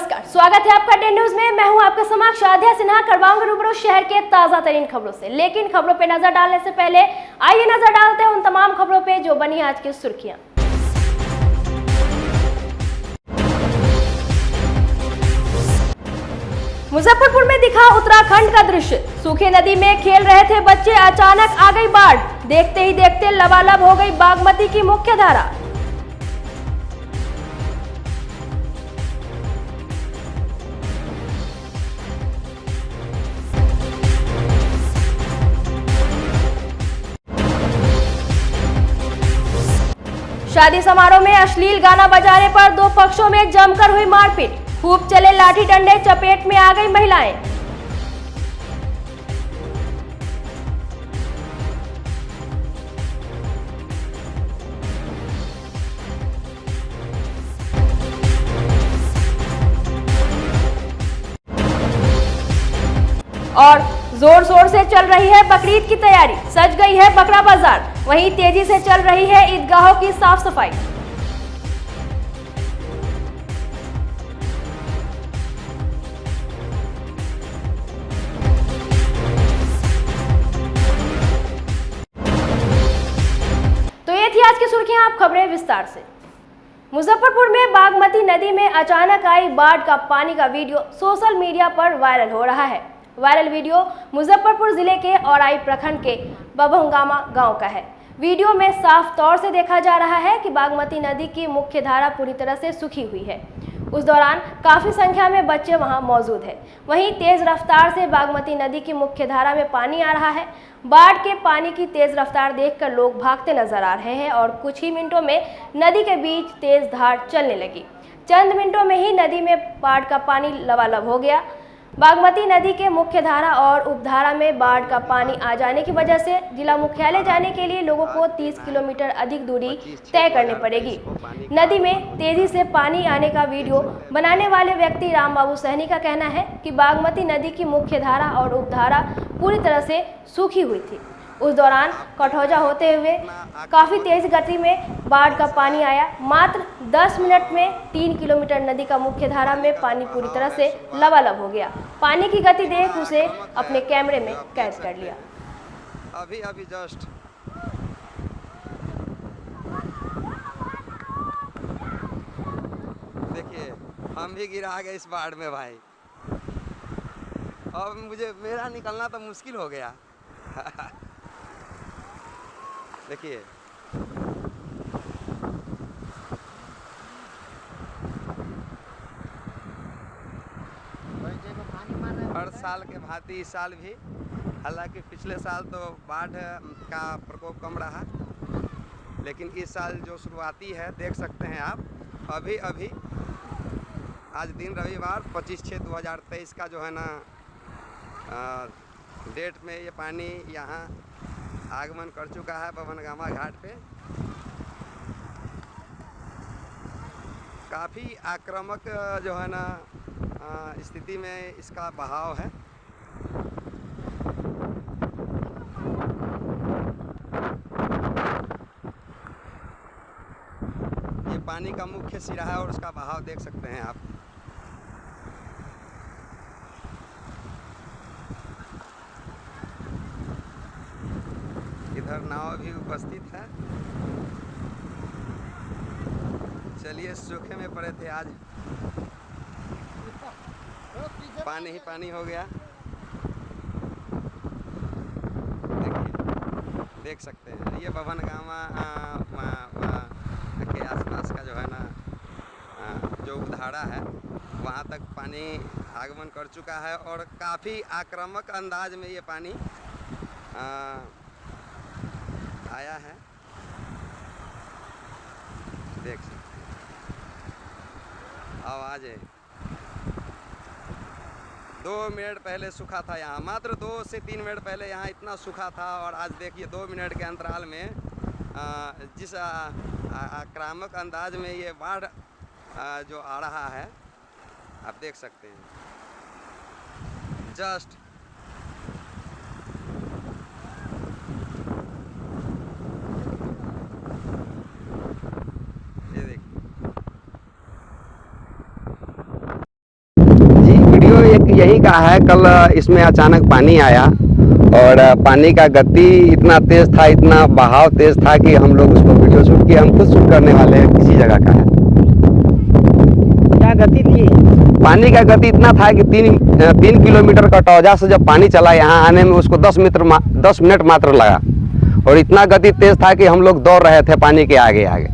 नमस्कार, स्वागत है आपका डे न्यूज में। मैं हूं आपके समक्ष आध्या सिन्हा। करवाऊंगी रूबरू शहर के ताजा तरीन खबरों से, लेकिन खबरों पे नजर डालने से पहले आइए नजर डालते हैं उन तमाम खबरों पे जो बनी आज की सुर्खियां। मुजफ्फरपुर में दिखा उत्तराखंड का दृश्य। सूखी नदी में खेल रहे थे बच्चे, अचानक आ गई बाढ़। देखते ही देखते लबालब हो गई बागमती की मुख्य धारा। शादी समारोह में अश्लील गाना बजाने पर दो पक्षों में जमकर हुई मारपीट। खूब चले लाठी डंडे, चपेट में आ गई महिलाएं। और जोर शोर से चल रही है बकरीद की तैयारी। सज गई है बकरा बाजार। वहीं तेजी से चल रही है ईदगाहों की साफ सफाई। तो ये थी आज की सुर्खियां, आप खबरें विस्तार से। मुजफ्फरपुर में बागमती नदी में अचानक आई बाढ़ का पानी का वीडियो सोशल मीडिया पर वायरल हो रहा है। वायरल वीडियो मुजफ्फरपुर जिले के औराई प्रखंड के बभंगामा गांव का है। वीडियो में साफ तौर से देखा जा रहा है कि बागमती नदी की मुख्य धारा पूरी तरह से सूखी हुई है। उस दौरान काफी संख्या में बच्चे वहां मौजूद हैं। वहीं तेज रफ्तार से बागमती नदी की मुख्य धारा में पानी आ रहा है। बाढ़ के पानी की तेज रफ्तार देखकर लोग भागते नजर आ रहे हैं और कुछ ही मिनटों में नदी के बीच तेज धार चलने लगी। चंद मिनटों में ही नदी में बाढ़ का पानी लबालब हो गया। बागमती नदी के मुख्य धारा और उपधारा में बाढ़ का पानी आ जाने की वजह से जिला मुख्यालय जाने के लिए लोगों को 30 किलोमीटर अधिक दूरी तय करनी पड़ेगी। नदी में तेजी से पानी आने का वीडियो बनाने वाले व्यक्ति राम बाबू सहनी का कहना है कि बागमती नदी की मुख्य धारा और उपधारा पूरी तरह से सूखी हुई थी। उस दौरान कटौजा होते हुए काफी तेज गति में बाढ़ का पानी आया। मात्र 10 मिनट में 3 किलोमीटर नदी का मुख्य धारा में पानी पूरी तरह से लबालब हो गया। पानी की गति देख उसे अपने कैमरे में कैद कर लिया। अभी जस्ट देखिए, हम भी गिरा गए इस बाढ़ में भाई। अब मेरा निकलना तो मुश्किल हो गया। देखिए, हर साल के भांति इस साल भी, हालांकि पिछले साल तो बाढ़ का प्रकोप कम रहा, लेकिन इस साल जो शुरुआती है देख सकते हैं आप। अभी आज दिन रविवार 25/6/2023 का जो है ना डेट में ये पानी यहाँ आगमन कर चुका है बभनगामा घाट पे। काफ़ी आक्रामक जो है ना स्थिति में इसका बहाव है। ये पानी का मुख्य सिरा है और उसका बहाव देख सकते हैं आप। इधर नाव भी उपस्थित है। चलिए, सूखे में पड़े थे, आज पानी ही पानी हो गया। देखिए, देख सकते हैं ये बभनगामा के आसपास का जो है ना जो उपधारा है, वहाँ तक पानी आगमन कर चुका है और काफ़ी आक्रामक अंदाज में ये पानी आया है। देख सकते हैं, आवाज़ है। 2 मिनट पहले सूखा था यहाँ, मात्र 2 से 3 मिनट पहले यहाँ इतना सूखा था और आज देखिए 2 मिनट के अंतराल में जिस आक्रामक अंदाज में ये बाढ़ जो आ रहा है, आप देख सकते हैं। जस्ट यही का है। कल इसमें अचानक पानी आया और पानी का गति इतना तेज़ था, इतना बहाव तेज़ था कि हम लोग उसको वीडियो शूट किए। हम खुद शूट करने वाले हैं, किसी जगह का है। क्या गति थी? पानी का गति इतना था कि 3 किलोमीटर कटौजा से जब पानी चला यहाँ आने में उसको 10 मिनट मात्र लगा और इतना गति तेज़ था कि हम लोग दौड़ रहे थे पानी के आगे आगे।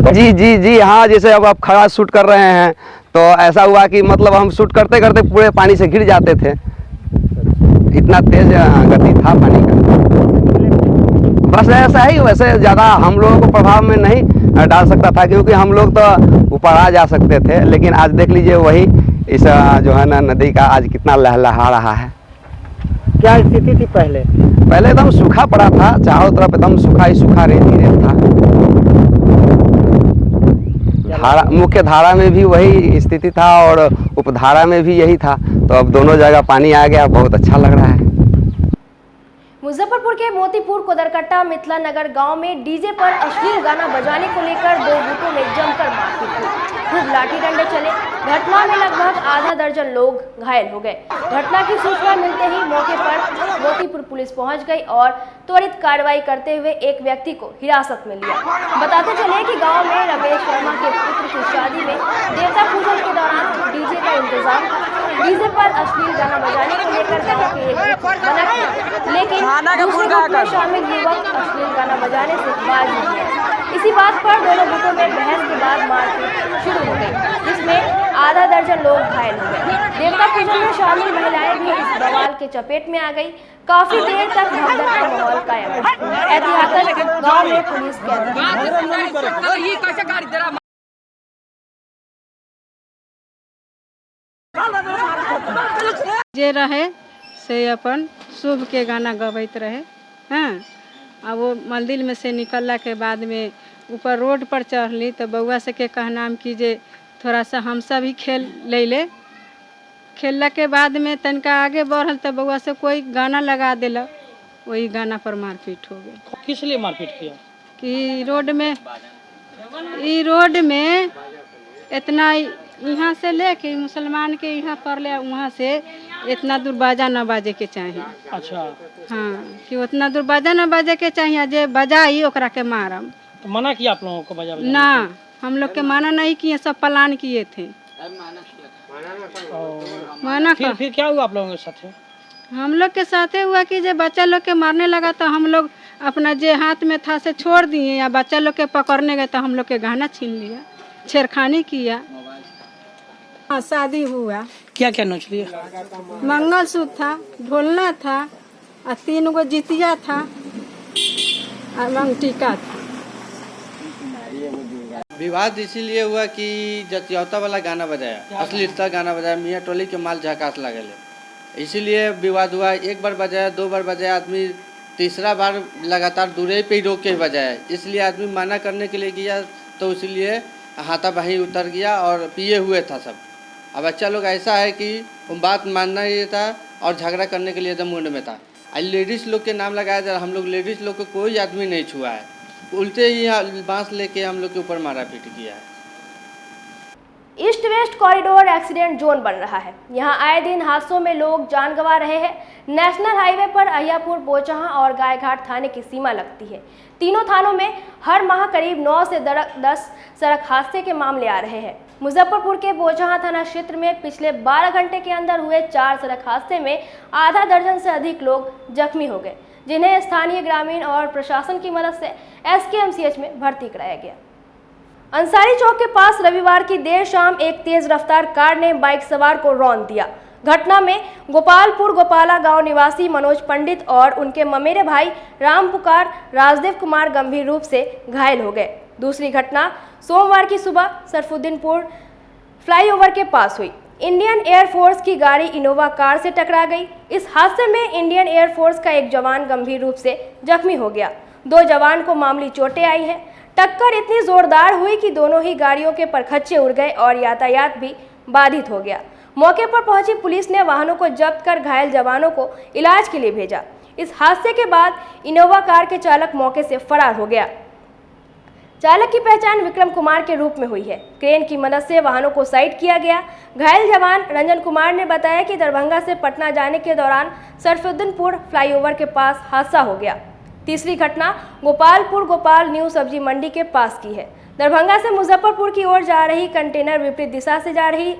जी जी जी हाँ, जैसे अब आप खड़ा शूट कर रहे हैं तो ऐसा हुआ कि मतलब हम शूट करते करते पूरे पानी से घिर जाते थे, इतना तेज गति था पानी का। बस ऐसा ही, वैसे ज़्यादा हम लोगों को प्रभाव में नहीं डाल सकता था क्योंकि हम लोग तो ऊपर आ जा सकते थे। लेकिन आज देख लीजिए वही इस जो है ना नदी का आज कितना लहलहा रहा है। क्या स्थिति थी पहले? पहले एकदम सूखा पड़ा था, चारों तरफ एकदम सूखा ही सूखा रेत ही रेत था। धारा, मुख्य धारा में भी वही स्थिति था और उपधारा में भी यही था। तो अब दोनों जगह पानी आ गया, बहुत अच्छा लग रहा है। मुजफ्फरपुर के मोतीपुर कोदरकट्टा मिथिला नगर गांव में डीजे पर अश्लील गाना बजाने को लेकर दो गुटों में जमकर मारपीट हुई। खूब लाठी डंडे चले। घटना में लगभग आधा दर्जन लोग घायल हो गए। घटना की सूचना मिलते ही मौके पर मोतीपुर पुलिस पहुंच गई और त्वरित कार्रवाई करते हुए एक व्यक्ति को हिरासत में लिया। बताते चले कि गांव में रमेश शर्मा के पुत्र की शादी में देवता पूजन के दौरान डीजे का इंतजाम था। डीजे पर अश्लील गाना बजाने को लेकर गांव के एक ग्रुप बना था, लेकिन दूसरे ग्रुप में शामिल युवक अश्लील गाना बजाने से बाज नहीं आए। इसी बात पर दोनों गुटों में बहस के बाद मारपीट शुरू हो गई, जिसमें आधा दर्जन लोग घायल हो गए। देवता पूजन में शामिल महिलाएं भी इस बवाल के चपेट में आ गई। काफी देर तक भगदड़ का माहौल कायम रहा। एहतियातन गांव में पुलिस जे रहे से अपन शुभ के गाना गबैत रहे। हाँ, अब वो मंदिर में से निकलला के बाद में ऊपर रोड पर चढ़ली तो बउआ से के कहनाम की जे थोड़ा सा हम सब ही खेल ले। खेलला के बाद में तनका आगे बढ़ल तो बउआ से कोई गाना लगा दिला, वही गाना पर मारपीट हो गई। किस लिए मारपीट किया? कि रोड में इतना यहाँ से लेके मुसलमान के यहाँ पर ले वहाँ से इतना दूर बाजा न बाजे के चाहिए। अच्छा। हाँ, कि उतना दूर बाजा न बाजे के चाहिए, जे बजाई ओकरा के मारम। तो मना किया आप लोगों को बजा? ना, हम लोग के माना नहीं किए, सब प्लान किए थे। माना फिर क्या हुआ आप लोगों के साथ? हम लोग के साथे हुआ कि जे बच्चा लोग के मारने लगा तो हम लोग अपना जे हाथ में था से छोड़ दिए, या बच्चा लोग के पकड़ने गए तो हम लोग के गहना छीन लिया, छेड़खानी किया। हाँ, शादी हुआ। क्या क्या नोच लिया? मंगलसूत्र था, ढोलना था और 3 गो जितिया था और मंगटिका था। विवाद इसीलिए हुआ कि जतियौता वाला गाना बजाया, अश्लीलता गाना बजाया, मियाँ टोली के माल झकास लगल, इसीलिए विवाद हुआ। एक बार बजाया, 2 बार बजाया, आदमी तीसरा बार लगातार दूरे पे ही रोक के बजाया। इसलिए आदमी मना करने के लिए गया तो इसलिए हाथापाई उतर गया और पिए हुए था सब। अब बच्चा लोग ऐसा है कि बात मानना ही था और झगड़ा करने के लिए एकदम मूड में था। लेडीज़ लोग के नाम लगाया जा रहा, हम लोग लेडीज़ लोग को कोई आदमी नहीं छुआ है, उल्टे ही बांस लेके हम लोग के ऊपर मारा पीट किया है। East west corridor accident zone बन रहा है। यहाँ आए दिन हादसों में लोग जान गंवा रहे हैं। नेशनल हाईवे पर अहियापुर, बोचहां और गायघाट थाने की सीमा लगती है। तीनों थानों में हर माह करीब 9 से 10 सड़क हादसे के मामले आ रहे हैं। मुजफ्फरपुर के बोचहां थाना क्षेत्र में पिछले 12 घंटे के अंदर हुए 4 सड़क हादसे में आधा दर्जन से अधिक लोग जख्मी हो गए, जिन्हें स्थानीय ग्रामीण और प्रशासन की मदद से SKMCH में भर्ती कराया गया। अंसारी चौक के पास रविवार की देर शाम एक तेज रफ्तार कार ने बाइक सवार को रौंद दिया। घटना में गोपालपुर गोपाला गांव निवासी मनोज पंडित और उनके ममेरे भाई राम पुकार राजदेव कुमार गंभीर रूप से घायल हो गए। दूसरी घटना सोमवार की सुबह सरफुद्दीनपुर फ्लाईओवर के पास हुई। इंडियन एयरफोर्स की गाड़ी इनोवा कार से टकरा गई। इस हादसे में इंडियन एयरफोर्स का एक जवान गंभीर रूप से जख्मी हो गया। 2 जवान को मामूली चोटें आई हैं। टक्कर इतनी जोरदार हुई कि दोनों ही गाड़ियों के परखच्चे उड़ गए और यातायात भी बाधित हो गया। मौके पर पहुंची पुलिस ने वाहनों को जब्त कर घायल जवानों को इलाज के लिए भेजा। इस हादसे के बाद इनोवा कार के चालक मौके से फरार हो गया। चालक की पहचान विक्रम कुमार के रूप में हुई है। क्रेन की मदद से वाहनों को साइड किया गया। घायल जवान रंजन कुमार ने बताया कि दरभंगा से पटना जाने के दौरान सरफुद्दीनपुर फ्लाईओवर के पास हादसा हो गया। तीसरी घटना गोपाल न्यू सब्जी मंडी के पास की है। दरभंगा से मुजफ्फरपुर की ओर जा रही कंटेनर विपरीत दिशा से जा रही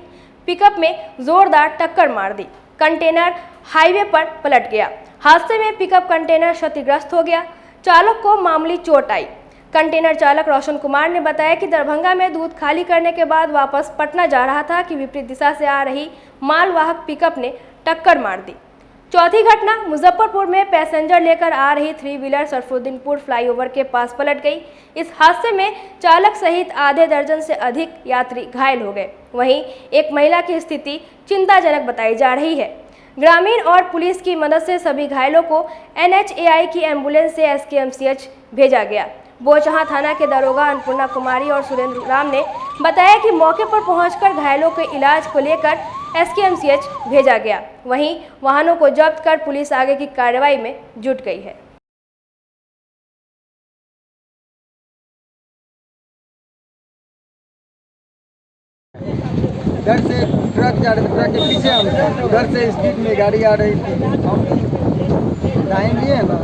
पिकअप में जोरदार टक्कर मार दी। कंटेनर हाईवे पर पलट गया। हादसे में पिकअप कंटेनर क्षतिग्रस्त हो गया। चालक को मामूली चोट आई। कंटेनर चालक रोशन कुमार ने बताया कि दरभंगा में दूध खाली करने के बाद वापस पटना जा रहा था कि विपरीत दिशा से आ रही मालवाहक पिकअप ने टक्कर मार दी। चौथी घटना मुजफ्फरपुर में पैसेंजर लेकर आ रही 3 व्हीलर सरफुद्दीनपुर फ्लाईओवर के पास पलट गई। इस हादसे में चालक सहित आधे दर्जन से अधिक यात्री घायल हो गए। वहीं एक महिला की स्थिति चिंताजनक बताई जा रही है। ग्रामीण और पुलिस की मदद से सभी घायलों को NHAI की एम्बुलेंस से SKMCH भेजा गया। बोचहां थाना के दरोगा अन्नपूर्णा कुमारी और सुरेंद्र राम ने बताया कि मौके पर पहुंचकर घायलों के इलाज को लेकर SKMCH भेजा गया। वहीं वाहनों को जब्त कर पुलिस आगे की कार्रवाई में जुट गई है। इधर से ट्रक जा रही थी, ट्रक के पीछे हम थे। उधर से स्पीड में गाड़ी आ रही थी, जाएंगे ना।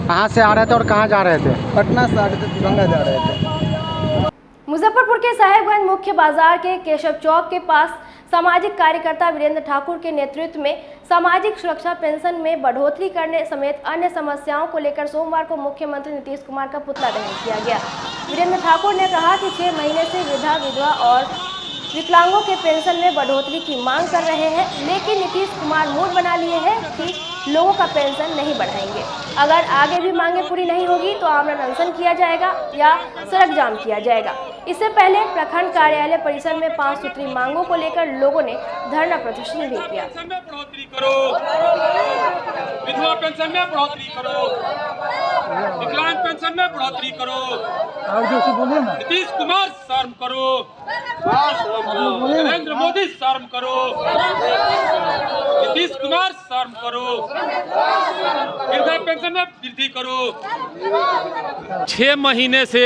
कहाँ से आ रहे थे और कहाँ जा रहे थे? पटना से आ रहे थे, दरभंगा जा रहे थे। मुजफ्फरपुर के साहेबगंज मुख्य बाजार के केशव चौक के पास सामाजिक कार्यकर्ता वीरेंद्र ठाकुर के नेतृत्व में सामाजिक सुरक्षा पेंशन में बढ़ोतरी करने समेत अन्य समस्याओं को लेकर सोमवार को मुख्यमंत्री नीतीश कुमार का पुतला दहन किया गया। वीरेंद्र ठाकुर ने कहा कि 6 महीने से वृद्धा, विधवा और विकलांगों के पेंशन में बढ़ोतरी की मांग कर रहे हैं, लेकिन नीतीश कुमार मूड बना लिए हैं कि लोगों का पेंशन नहीं बढ़ाएंगे। अगर आगे भी मांगे पूरी नहीं होगी तो आमरण अनशन किया जाएगा या सड़क जाम किया जाएगा। इससे पहले प्रखंड कार्यालय परिसर में 5 सूत्री मांगों को लेकर लोगों ने धरना प्रदर्शन भी किया। विधवा पेंशन में बढ़ोतरी करो, विकलांग पेंशन में बढ़ोतरी करो, नीतीश कुमार शर्म करो, नरेंद्र मोदी शर्म करो, नीतीश कुमार शर्म करो, वृद्धा पेंशन में वृद्धि करो। 6 महीने से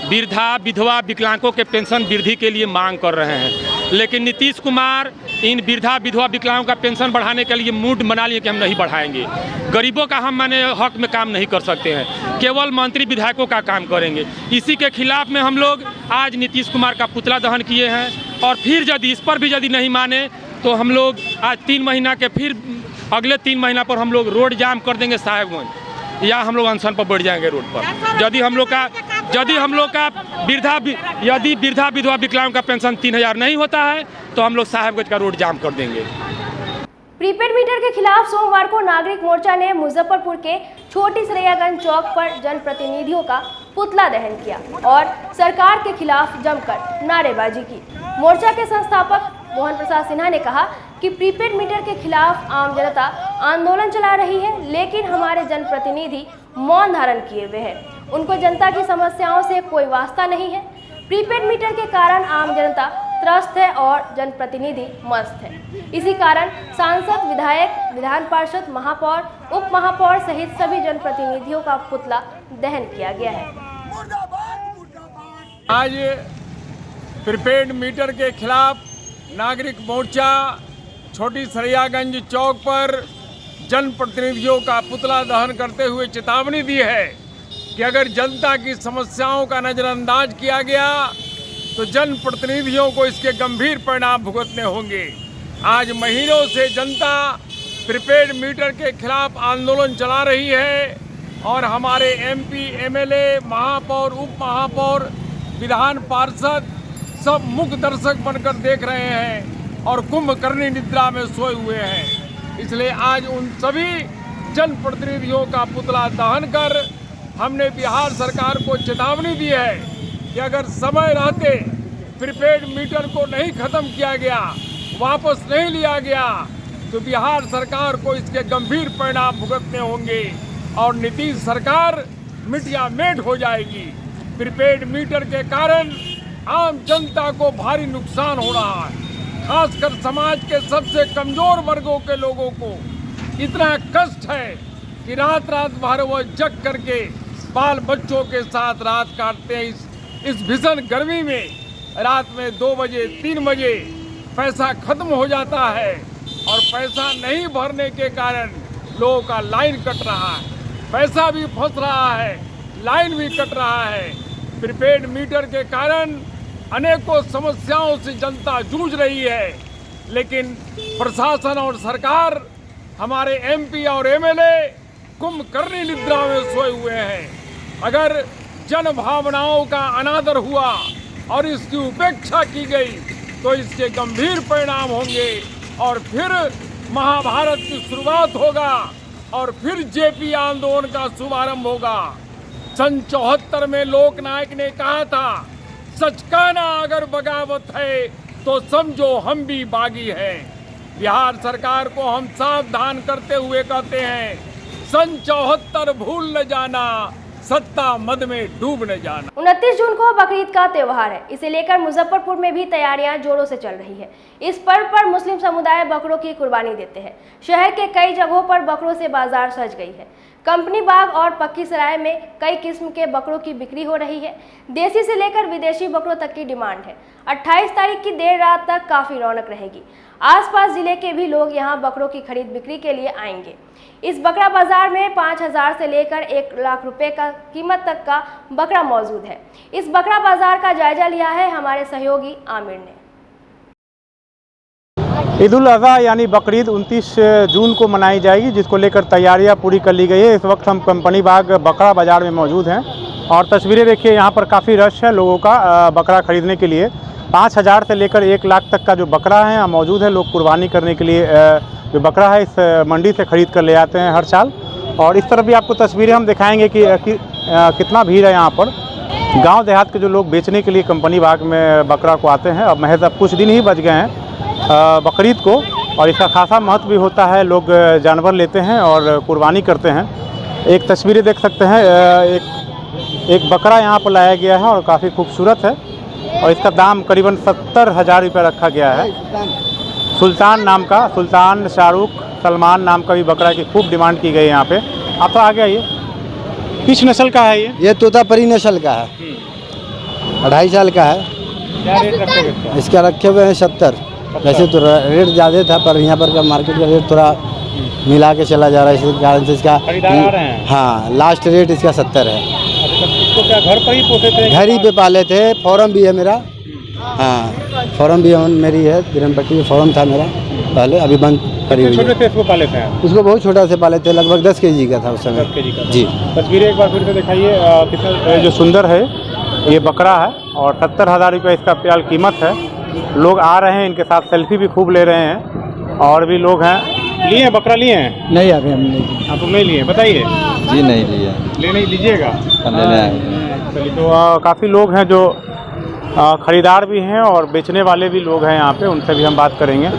वृद्धा, विधवा, विकलांगों के पेंशन वृद्धि के लिए मांग कर रहे हैं, लेकिन नीतीश कुमार इन वृद्धा, विधवा, विकलांगों का पेंशन बढ़ाने के लिए मूड बना लिए कि हम नहीं बढ़ाएंगे। गरीबों का हम हक में काम नहीं कर सकते हैं, केवल मंत्री विधायकों का काम करेंगे। इसी के खिलाफ में हम लोग आज नीतीश कुमार का पुतला दहन किए हैं। और फिर यदि इस पर भी यदि नहीं माने तो हम लोग आज 3 महीना के फिर अगले 3 महीना पर हम लोग रोड जाम कर देंगे साहेबगंज, या हम लोग अनशन पर बैठ जाएंगे रोड पर। यदि हम लोग का वृद्धा, विधवा, विकलांग का पेंशन 3000 नहीं होता है तो हम लोग साहेबगंज का रोड जाम कर देंगे। प्रीपेड मीटर के खिलाफ सोमवार को नागरिक मोर्चा ने मुजफ्फरपुर के छोटी सरैयागंज चौक पर जनप्रतिनिधियों का पुतला दहन किया और सरकार के खिलाफ जमकर नारेबाजी की। मोर्चा के संस्थापक मोहन प्रसाद सिन्हा ने कहा कि प्रीपेड मीटर के खिलाफ आम जनता आंदोलन चला रही है, लेकिन हमारे जनप्रतिनिधि मौन धारण किए हुए हैं। उनको जनता की समस्याओं से कोई वास्ता नहीं है। प्रीपेड मीटर के कारण आम जनता त्रस्त है और जनप्रतिनिधि मस्त है। इसी कारण सांसद, विधायक, विधान पार्षद, महापौर, उप महापौर सहित सभी जनप्रतिनिधियों का पुतला दहन किया गया है। आज प्रीपेड मीटर के खिलाफ नागरिक मोर्चा छोटी सरैयागंज चौक पर जनप्रतिनिधियों का पुतला दहन करते हुए चेतावनी दी है कि अगर जनता की समस्याओं का नज़रअंदाज किया गया तो जनप्रतिनिधियों को इसके गंभीर परिणाम भुगतने होंगे। आज महीनों से जनता प्रीपेड मीटर के खिलाफ आंदोलन चला रही है और हमारे MP, MLA, महापौर, उप महापौर, विधान पार्षद सब मुख्य दर्शक बनकर देख रहे हैं और कुंभकर्णी निद्रा में सोए हुए हैं। इसलिए आज उन सभी जनप्रतिनिधियों का पुतला दहन कर हमने बिहार सरकार को चेतावनी दी है कि अगर समय रहते प्रीपेड मीटर को नहीं खत्म किया गया, वापस नहीं लिया गया, तो बिहार सरकार को इसके गंभीर परिणाम भुगतने होंगे और नीतीश सरकार मिटिया मेट हो जाएगी। प्रीपेड मीटर के कारण आम जनता को भारी नुकसान हो रहा है। खासकर समाज के सबसे कमजोर वर्गों के लोगों को इतना कष्ट है कि रात रात भर वो जग करके बाल बच्चों के साथ रात काटते हैं। इस भीषण गर्मी में रात में 2 बजे 3 बजे पैसा खत्म हो जाता है और पैसा नहीं भरने के कारण लोगों का लाइन कट रहा है, पैसा भी फंस रहा है, लाइन भी कट रहा है। प्रीपेड मीटर के कारण अनेकों समस्याओं से जनता जूझ रही है, लेकिन प्रशासन और सरकार, हमारे एमपी और एमएलए कुंभकर्णी निद्रा में सोए हुए हैं। अगर जन भावनाओं का अनादर हुआ और इसकी उपेक्षा की गई तो इसके गंभीर परिणाम होंगे और फिर महाभारत की शुरुआत होगा और फिर जेपी आंदोलन का शुभारंभ होगा। सन 74 में लोकनायक ने कहा था, सच कहना अगर बगावत है तो समझो हम भी बागी हैं। बिहार सरकार को हम सावधान करते हुए कहते हैं, सन 74 भूल न जाना, सत्ता मद में डूब न जाना। 29 जून को बकरीद का त्योहार है, इसे लेकर मुजफ्फरपुर में भी तैयारियां जोरों से चल रही है। इस पर्व पर मुस्लिम समुदाय बकरों की कुर्बानी देते हैं। शहर के कई जगहों पर बकरों से बाजार सज गई है। कंपनी बाग और पक्की सराय में कई किस्म के बकरों की बिक्री हो रही है। देसी से लेकर विदेशी बकरों तक की डिमांड है। 28 तारीख की देर रात तक काफी रौनक रहेगी। आसपास जिले के भी लोग यहां बकरों की खरीद बिक्री के लिए आएंगे। इस बकरा बाजार में 5,000 से लेकर 1 लाख रुपए का कीमत तक का बकरा मौजूद है। इस बकरा बाजार का जायजा लिया है हमारे सहयोगी आमिर ने। ईद उल अज़हा यानी बकरीद 29 जून को मनाई जाएगी, जिसको लेकर तैयारियां पूरी कर ली गई है। इस वक्त हम कंपनी बाग बकरा बाज़ार में मौजूद हैं और तस्वीरें देखिए, यहाँ पर काफ़ी रश है लोगों का बकरा ख़रीदने के लिए। 5,000 से लेकर 1 लाख तक का जो बकरा है यहाँ मौजूद है। लोग कुर्बानी करने के लिए जो बकरा है इस मंडी से ख़रीद कर ले आते हैं हर साल। और इस तरफ भी आपको तस्वीरें हम दिखाएँगे कि कितना भीड़ है यहाँ पर। गाँव देहात के जो लोग बेचने के लिए कंपनी बाग में बकरा को आते हैं। अब महज अब कुछ दिन ही बच गए हैं बकरीद को और इसका खासा महत्व भी होता है। लोग जानवर लेते हैं और कुर्बानी करते हैं। एक तस्वीरें देख सकते हैं, एक बकरा यहाँ पर लाया गया है और काफ़ी खूबसूरत है और इसका दाम करीबन 70,000 रुपये रखा गया है। सुल्तान नाम का, सुल्तान, शाहरुख, सलमान नाम का भी बकरा की खूब डिमांड की गई है यहाँ पे। आप तो आगे आइए, किस नस्ल का है ये तोतापरी नस्ल का है, 2.5 साल का है। क्या रेट रखे हुए इसका रखे हुए हैं 70। वैसे तो रेट ज़्यादा था पर यहाँ पर का मार्केट का रेट थोड़ा मिला के चला जा रहा है, इस कारण से इसका खरीदार आ रहे हैं। हाँ, लास्ट रेट इसका 70 है। इसको क्या घर पर ही पोसे थे? घर ही पे पाले थे। फॉर्म भी है मेरा, हाँ फॉर्म भी मेरी है। बिरमपट्टी में फॉर्म था मेरा पहले, अभी बंद करी हुई छोटे से इसको पाले थे? उसको बहुत छोटा से पाले थे, लगभग 10 kg का था उस समय। 10 kg का जी। तस्वीरें एक बार फिर से दिखाइए। कितना जो सुंदर है ये बकरा है और 70,000 रुपये इसका फिलहाल कीमत है। लोग आ रहे हैं, इनके साथ सेल्फी भी खूब ले रहे हैं और भी लोग हैं। लिए हैं बकरा, लिए हैं? नहीं, अभी हम नहीं। आप नहीं लिए? बताइए। जी नहीं लिए। ले नहीं लीजिएगा? लेने आए। चलिए, तो काफ़ी लोग हैं जो ख़रीदार भी हैं और बेचने वाले भी लोग हैं यहाँ पे, उनसे भी हम बात करेंगे।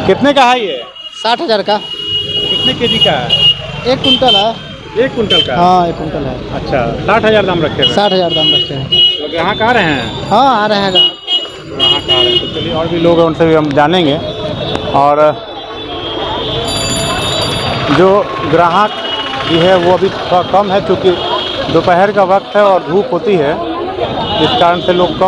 कितने का है ये? 60,000 का। कितने केजी का है? 1 कुंटल है। 1 कुंटल का? हाँ 1 कुंटल है। अच्छा, 60,000 दाम रखे हैं? 60,000 दाम रखते हैं। लोग यहाँ आ रहे हैं? हाँ आ रहे हैं। यहाँ आ रहे हैं, तो चलिए और भी लोग हैं उनसे भी हम जानेंगे। और जो ग्राहक भी है वो अभी थोड़ा कम है, क्योंकि दोपहर का वक्त है और धूप होती है, जिस कारण से लोग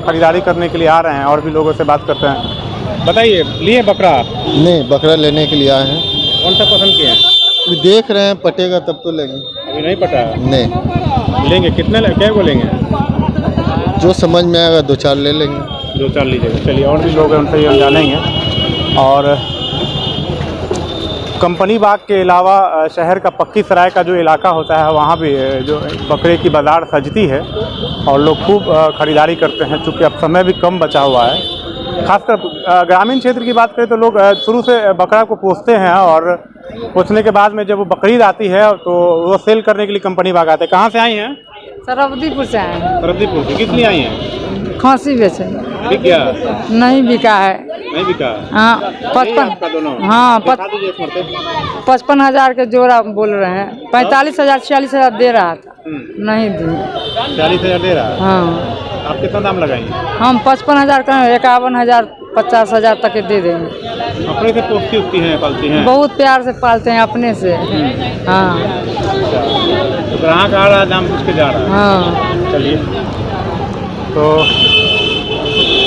खरीदारी करने के लिए आ रहे हैं। और भी लोगों से बात करते हैं। बताइए, लिए बकरा? नहीं, बकरा लेने के लिए आए हैं। कौन सा पसंद किया? अभी देख रहे हैं, पटेगा तब तो लेंगे। अभी नहीं पता है? नहीं लेंगे। कितने क्या को लेंगे? जो समझ में आएगा 2-4 ले लेंगे। 2-4 लीजिएगा। चलिए और भी लोग हैं उनसे हम जानेंगे। और कंपनी बाग के अलावा शहर का पक्की सराय का जो इलाका होता है वहाँ भी जो बकरे की बाज़ार सजती है और लोग खूब ख़रीदारी करते हैं। चूँकि अब समय भी कम बचा हुआ है। खासकर ग्रामीण क्षेत्र की बात करें तो लोग शुरू से बकरा को पोसते हैं और पोसने के बाद में जब वो बकरीद आती है तो वो सेल करने के लिए कंपनी बाग आते हैं। कहाँ से आई हैं? सरवदीपुर से आए हैं। सरवदीपुर से। किस लिए आई हैं? खांसी बेचे। बिक गया? नहीं बिका है। नहीं बिका? हाँ 55। हाँ 55,000 के जोड़ा बोल रहे हैं। 45,000 46,000 दे रहा था, नहीं दी। 40,000 दे रहा है? हाँ। आप कितना दाम लगाएंगे? हम 55,000 का 51,000 50,000 तक दे देंगे। अपने से पोसती उठती हैं, पालती हैं? बहुत प्यार से पालते हैं अपने से। हाँ तो ग्राहक आ रहा है, दाम पूछ के जा रहा है। हाँ चलिए, तो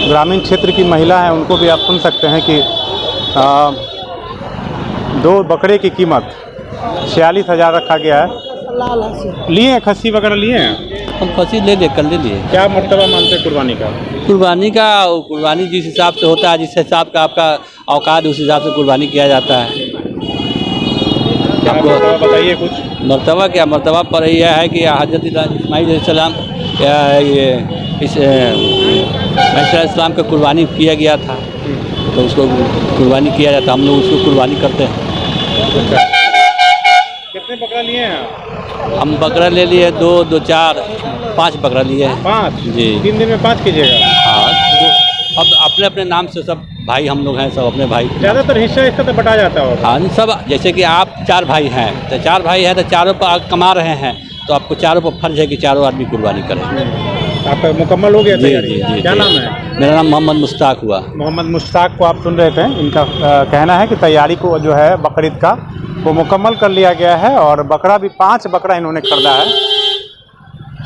ग्रामीण क्षेत्र की महिला है, उनको भी आप सुन सकते हैं कि 2 बकरे की कीमत 46,000 रखा गया है। लिए हैं खस्सी वगैरह लिए हैं? हम खस्सी ले ले कर ले लिए। क्या मर्तबा मानते हैं कुर्बानी का? कुर्बानी जिस हिसाब से होता है, जिस हिसाब का आपका औकात, उस हिसाब से कुर्बानी किया जाता है। क्या मर्तबा बताइए कुछ। मर्तबा क्या, मर्तबा पर यह है कि हज़रत इस्माईल अलैहिस्सलाम इस्लाम का कुर्बानी किया गया था, तो उसको कुर्बानी किया जाता, हम लोग उसको कुर्बानी करते हैं। कितने बकरा लिए हैं आप? हम बकरा ले लिए 2, 2, 4, 5 बकरा लिए हैं। 5 जी। 3 दिन में 5 कीजिएगा? हाँ, अब अपने अपने नाम से सब भाई हम लोग हैं, सब अपने भाई। ज़्यादातर हिस्सा इसका तो बटा जाता होगा। हाँ, सब जैसे कि आप 4 भाई हैं, तो 4 भाई हैं तो चारों पर कमा रहे हैं, तो आपको चारों पर फर्ज है कि चारों आदमी कुर्बानी करें। आपका मुकम्मल हो गया जी तैयारी? जी जी। क्या नाम है? मेरा नाम मोहम्मद मुश्ताक हुआ। मोहम्मद मुश्ताक को आप सुन रहे थे। इनका कहना है कि तैयारी को जो है बकरीद का वो मुकम्मल कर लिया गया है, और बकरा भी 5 बकरा इन्होंने खरीदा है।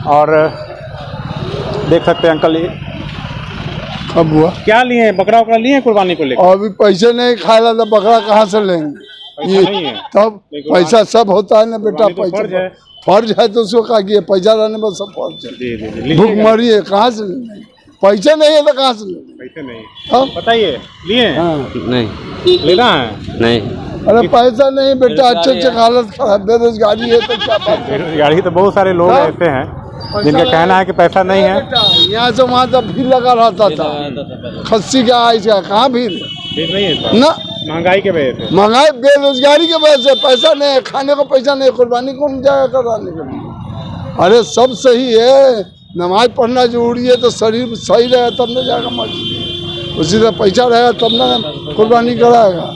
और देख सकते हैं अंकल, ये कब हुआ? क्या लिए हैं? बकरा वकरा लिए हैं कुर्बानी को लेकर? अभी पैसे नहीं खाया तो बकरा कहाँ से लेंगे? पैसा नहीं है तब पैसा सब होता है ना बेटा, तो फर्ज है। फर्ज है तो उसको कहा कि पैसा रहने में सब फर्ज है। जी जी जी। भूख मरी है, कहाँ से लेंगे? पैसे नहीं है तो कहाँ से लेंगे? पैसे नहीं, बताइए लिए हैं? नहीं लेना है? नहीं। अरे पैसा नहीं बेटा, अच्छे हालत खराब, बेरोजगारी है तो क्या बात है? बेरोजगारी तो बहुत सारे लोग ऐसे हैं जिनका कहना है कि पैसा नहीं है। यहाँ से वहाँ तक भीड़ लगा रहता था, खस्सी का इसका कहाँ भीड़? भीड़ नहीं है ना, महंगाई के वजह से। महंगाई बेरोजगारी के वजह से पैसा नहीं है, खाने को पैसा नहीं, कुर्बानी कौन जाएगा कराने के लिए? अरे सब सही है, नमाज पढ़ना जरूरी है, तो शरीर सही रहेगा तब न जाएगा मस्जिद, उसी तरह पैसा रहेगा तब ना कुर्बानी कराएगा,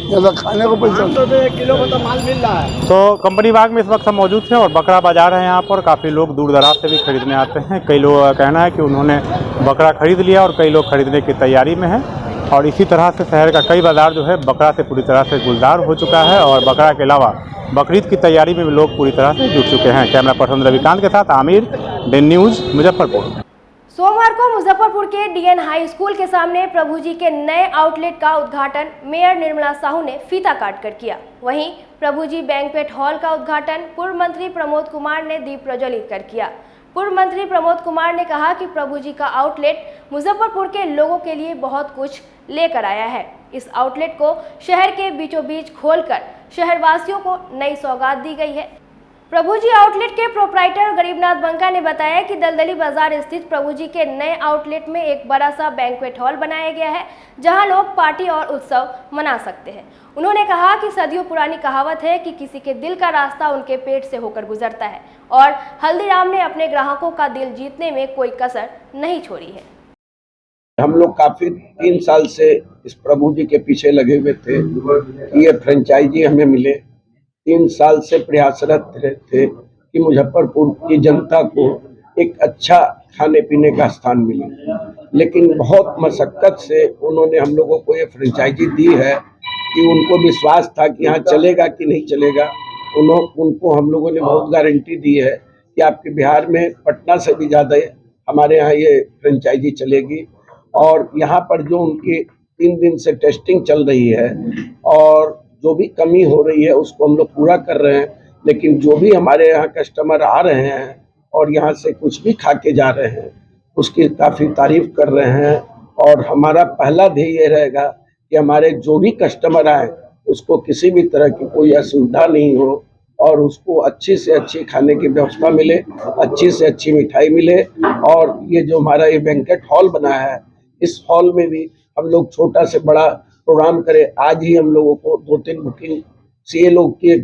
या तो खाने को पैसा। 1 किलो का तो माल मिल रहा है। तो कंपनी बाग में इस वक्त हम मौजूद थे और बकरा बाजार है यहाँ पर। काफ़ी लोग दूर दराज से भी खरीदने आते हैं। कई लोग का कहना है कि उन्होंने बकरा खरीद लिया और कई लोग खरीदने की तैयारी में हैं। और इसी तरह से शहर का कई बाजार जो है बकरा से पूरी तरह से गुलजार हो चुका है, और बकरा के अलावा बकरीद की तैयारी में भी लोग पूरी तरह से जुट चुके हैं। कैमरा पर्सन रविकांत के साथ आमिर, डेन न्यूज़, मुजफ्फरपुर। सोमवार को मुजफ्फरपुर के डीएन हाई स्कूल के सामने प्रभु जी के नए आउटलेट का उद्घाटन मेयर निर्मला साहू ने फीता काट कर किया। वहीं प्रभु जी बैंक्वेट हॉल का उद्घाटन पूर्व मंत्री प्रमोद कुमार ने दीप प्रज्वलित कर किया। पूर्व मंत्री प्रमोद कुमार ने कहा कि प्रभु जी का आउटलेट मुजफ्फरपुर के लोगों के लिए बहुत कुछ लेकर आया है। इस आउटलेट को शहर के बीचों बीच खोलकर शहरवासियों को नई सौगात दी गई है। प्रभु जी आउटलेट के प्रोप्राइटर गरीबनाथ बंका ने बताया कि दलदली बाजार स्थित प्रभु जी के नए आउटलेट में एक बड़ा सा बैंक्वेट हॉल बनाया गया है, जहां लोग पार्टी और उत्सव मना सकते हैं। उन्होंने कहा कि सदियों पुरानी कहावत है कि किसी के दिल का रास्ता उनके पेट से होकर गुजरता है, और हल्दीराम ने अपने ग्राहकों का दिल जीतने में कोई कसर नहीं छोड़ी है। हम लोग काफी 3 साल से इस प्रभु जी के पीछे लगे हुए थे कि ये फ्रेंचाइजी हमें मिले। 3 साल से प्रयासरत थे कि मुजफ्फरपुर की जनता को एक अच्छा खाने पीने का स्थान मिले, लेकिन बहुत मशक्कत से उन्होंने हम लोगों को ये फ्रेंचाइजी दी है कि उनको विश्वास था कि यहाँ चलेगा कि नहीं चलेगा। उनको हम लोगों ने बहुत गारंटी दी है कि आपके बिहार में पटना से भी ज़्यादा हमारे यहाँ ये फ्रेंचाइजी चलेगी। और यहाँ पर जो उनकी 3 दिन से टेस्टिंग चल रही है और जो भी कमी हो रही है उसको हम लोग पूरा कर रहे हैं, लेकिन जो भी हमारे यहाँ कस्टमर आ रहे हैं और यहाँ से कुछ भी खा के जा रहे हैं उसकी काफ़ी तारीफ कर रहे हैं। और हमारा पहला ध्येय ये रहेगा कि हमारे जो भी कस्टमर आए उसको किसी भी तरह की कोई असुविधा नहीं हो और उसको अच्छी से अच्छी खाने की व्यवस्था मिले, अच्छी से अच्छी मिठाई मिले। और ये जो हमारा ये बैंकेट हॉल बना है, इस हॉल में भी हम लोग छोटा से बड़ा प्रोग्राम करें। आज ही हम लोगों को 2-3 बुकिंग सीए लोग की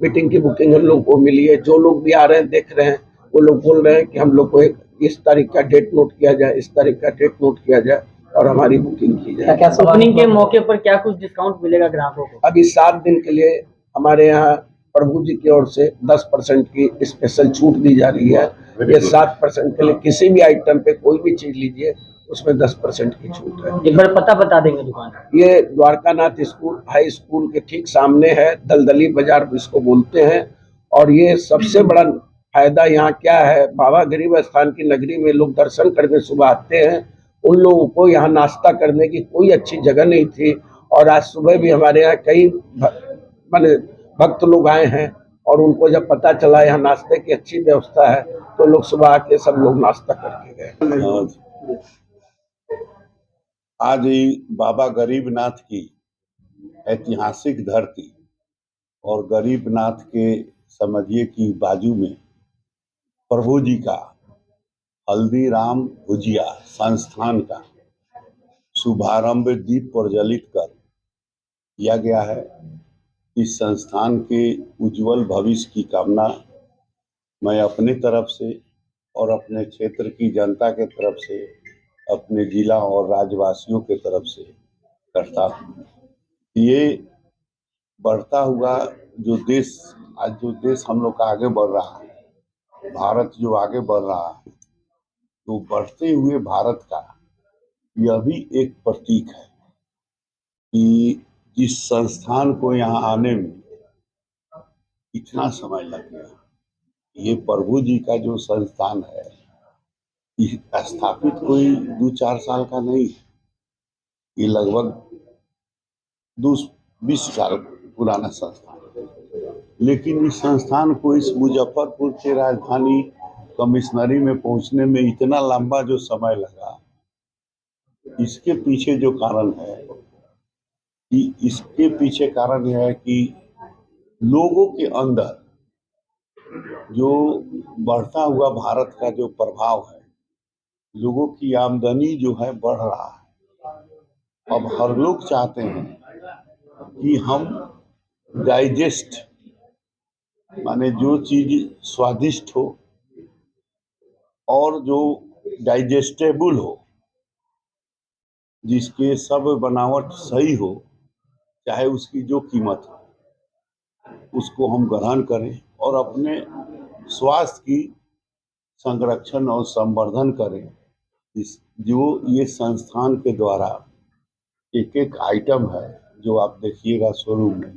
मीटिंग की बुकिंग हम लोग को मिली है। जो लोग भी आ रहे हैं देख रहे हैं वो लोग बोल रहे हैं कि हम लोग को इस तारीख का डेट नोट किया जाए, इस तारीख का डेट नोट किया जाए और हमारी बुकिंग की जाए। ओपनिंग के मौके पर क्या कुछ डिस्काउंट मिलेगा ग्राहकों को? अभी 7 दिन के लिए हमारे यहाँ प्रभु जी की ओर से 10% की स्पेशल छूट दी जा रही है। ये 7% के लिए किसी भी आइटम पे कोई भी चीज लीजिए उसमें 10% की छूट है। एक बार पता बता देंगे दुकान? ये द्वारकानाथ स्कूल हाई स्कूल के ठीक सामने है, दलदली बाजार इसको बोलते हैं। और ये सबसे बड़ा फायदा यहाँ क्या है, बाबा गरीब स्थान की नगरी में लोग दर्शन करने सुबह आते हैं। उन लोगों को यहाँ नाश्ता करने की कोई अच्छी जगह नहीं थी, और आज सुबह भी हमारे यहाँ कई माने भक्त लोग आए हैं, और उनको जब पता चला यहाँ नाश्ते की अच्छी व्यवस्था है तो लोग सुबह आके सब लोग नाश्ता करके गए। आज ही बाबा गरीबनाथ की ऐतिहासिक धरती और गरीबनाथ के समझिए कि बाजू में प्रभु जी का हल्दीराम भुजिया संस्थान का शुभारंभ दीप प्रज्वलित कर किया गया है। इस संस्थान के उज्जवल भविष्य की कामना मैं अपने तरफ से और अपने क्षेत्र की जनता के तरफ से, अपने जिला और राज्यवासियों के तरफ से करता हूँ। ये बढ़ता हुआ जो देश, आज जो देश हम लोग का आगे बढ़ रहा है, भारत जो आगे बढ़ रहा है, तो बढ़ते हुए भारत का यह भी एक प्रतीक है कि जिस संस्थान को यहाँ आने में इतना समय लग गया, ये प्रभु जी का जो संस्थान है स्थापित कोई 2-4 साल का नहीं है, ये लगभग 20 साल पुराना संस्थान है। लेकिन इस संस्थान को इस मुजफ्फरपुर के राजधानी कमिश्नरी में पहुंचने में इतना लंबा जो समय लगा, इसके पीछे जो कारण है कि इसके पीछे कारण यह है कि लोगों के अंदर जो बढ़ता हुआ भारत का जो प्रभाव है, लोगों की आमदनी जो है बढ़ रहा है। अब हर लोग चाहते हैं कि हम डाइजेस्ट माने जो चीज स्वादिष्ट हो और जो डाइजेस्टेबल हो, जिसके सब बनावट सही हो, चाहे उसकी जो कीमत हो, उसको हम ग्रहण करें और अपने स्वास्थ्य की संरक्षण और संवर्धन करें। इस जो ये संस्थान के द्वारा एक एक आइटम है जो आप देखिएगा शोरूम में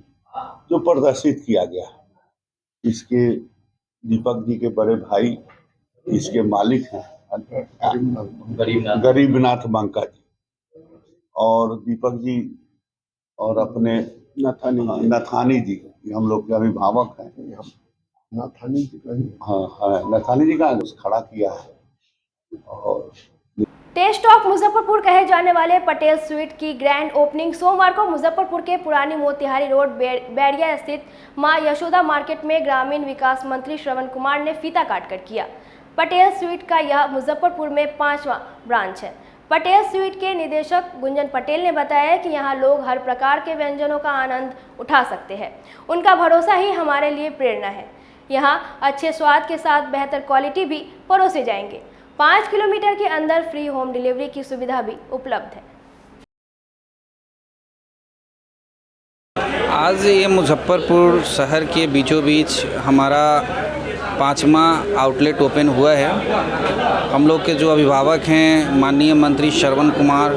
जो प्रदर्शित किया गया है, इसके दीपक जी के बड़े भाई इसके मालिक हैं गरीबनाथ बांका जी, और दीपक जी और अपने नथानी जी हम लोग के अभिभावक हैं। नथानी जी का नथानी जी का खड़ा किया है। और टेस्ट ऑफ मुजफ्फरपुर कहे जाने वाले पटेल स्वीट की ग्रैंड ओपनिंग सोमवार को मुजफ्फरपुर के पुरानी मोतिहारी रोड बैरिया स्थित मां यशोदा मार्केट में ग्रामीण विकास मंत्री श्रवण कुमार ने फीता काटकर किया। पटेल स्वीट का यह मुजफ्फरपुर में 5वां ब्रांच है। पटेल स्वीट के निदेशक गुंजन पटेल ने बताया कि यहाँ लोग हर प्रकार के व्यंजनों का आनंद उठा सकते हैं। उनका भरोसा ही हमारे लिए प्रेरणा है। यहाँ अच्छे स्वाद के साथ बेहतर क्वालिटी भी परोसे जाएंगे। 5 किलोमीटर के अंदर फ्री होम डिलीवरी की सुविधा भी उपलब्ध है। आज ये मुजफ्फरपुर शहर के बीचों बीच हमारा 5वां आउटलेट ओपन हुआ है। हम लोग के जो अभिभावक हैं माननीय मंत्री श्रवण कुमार,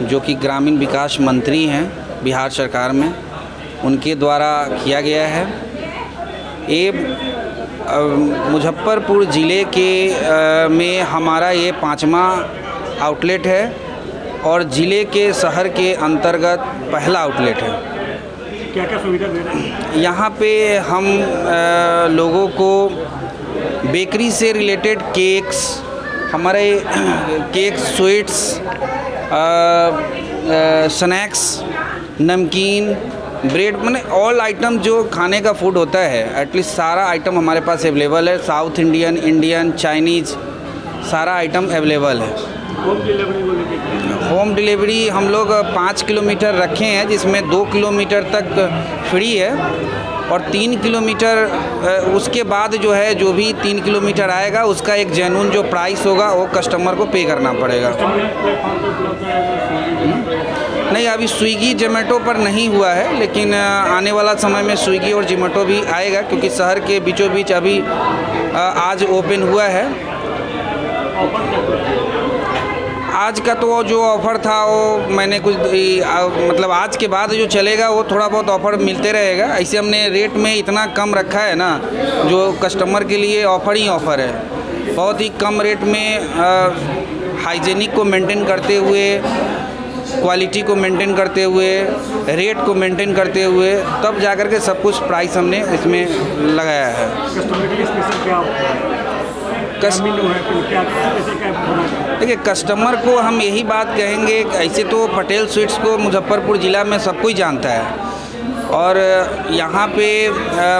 जो कि ग्रामीण विकास मंत्री हैं बिहार सरकार में, उनके द्वारा किया गया है। ये मुजफ्फरपुर ज़िले के में हमारा ये 5वां आउटलेट है और ज़िले के शहर के अंतर्गत पहला आउटलेट है। क्या क्या सुविधा दे रहे हैं यहाँ पे? हम लोगों को बेकरी से रिलेटेड केक्स, हमारे केक्स, स्वीट्स, स्नैक्स, नमकीन, ब्रेड, माने ऑल आइटम जो खाने का फूड होता है, एटलीस्ट सारा आइटम हमारे पास अवेलेबल है। साउथ इंडियन, इंडियन, चाइनीज़, सारा आइटम अवेलेबल है। होम डिलीवरी हम लोग 5 किलोमीटर रखे हैं, जिसमें 2 किलोमीटर तक फ्री है और 3 किलोमीटर उसके बाद जो है, जो भी 3 किलोमीटर आएगा उसका एक जेन्युइन जो प्राइस होगा वो कस्टमर को पे करना पड़ेगा। नहीं, अभी स्विगी जोमेटो पर नहीं हुआ है, लेकिन आने वाला समय में स्विगी और जोमेटो भी आएगा, क्योंकि शहर के बीचों बीच अभी आज ओपन हुआ है। आज का तो जो ऑफ़र था वो मैंने कुछ मतलब आज के बाद जो चलेगा वो थोड़ा बहुत ऑफ़र मिलते रहेगा। ऐसे हमने रेट में इतना कम रखा है ना, जो कस्टमर के लिए ऑफ़र ही ऑफ़र है। बहुत ही कम रेट में हाइजीनिक को मेंटेन करते हुए, क्वालिटी को मेंटेन करते हुए, रेट को मेंटेन करते हुए, तब जाकर के सब कुछ प्राइस हमने इसमें लगाया है। कस्टमर के लिए स्पेशल क्या मेनू है, क्या स्पेशल क्या होना? देखिए, कस्टमर को हम यही बात कहेंगे, ऐसे तो पटेल स्वीट्स को मुजफ्फरपुर ज़िला में सब कोई जानता है, और यहाँ पे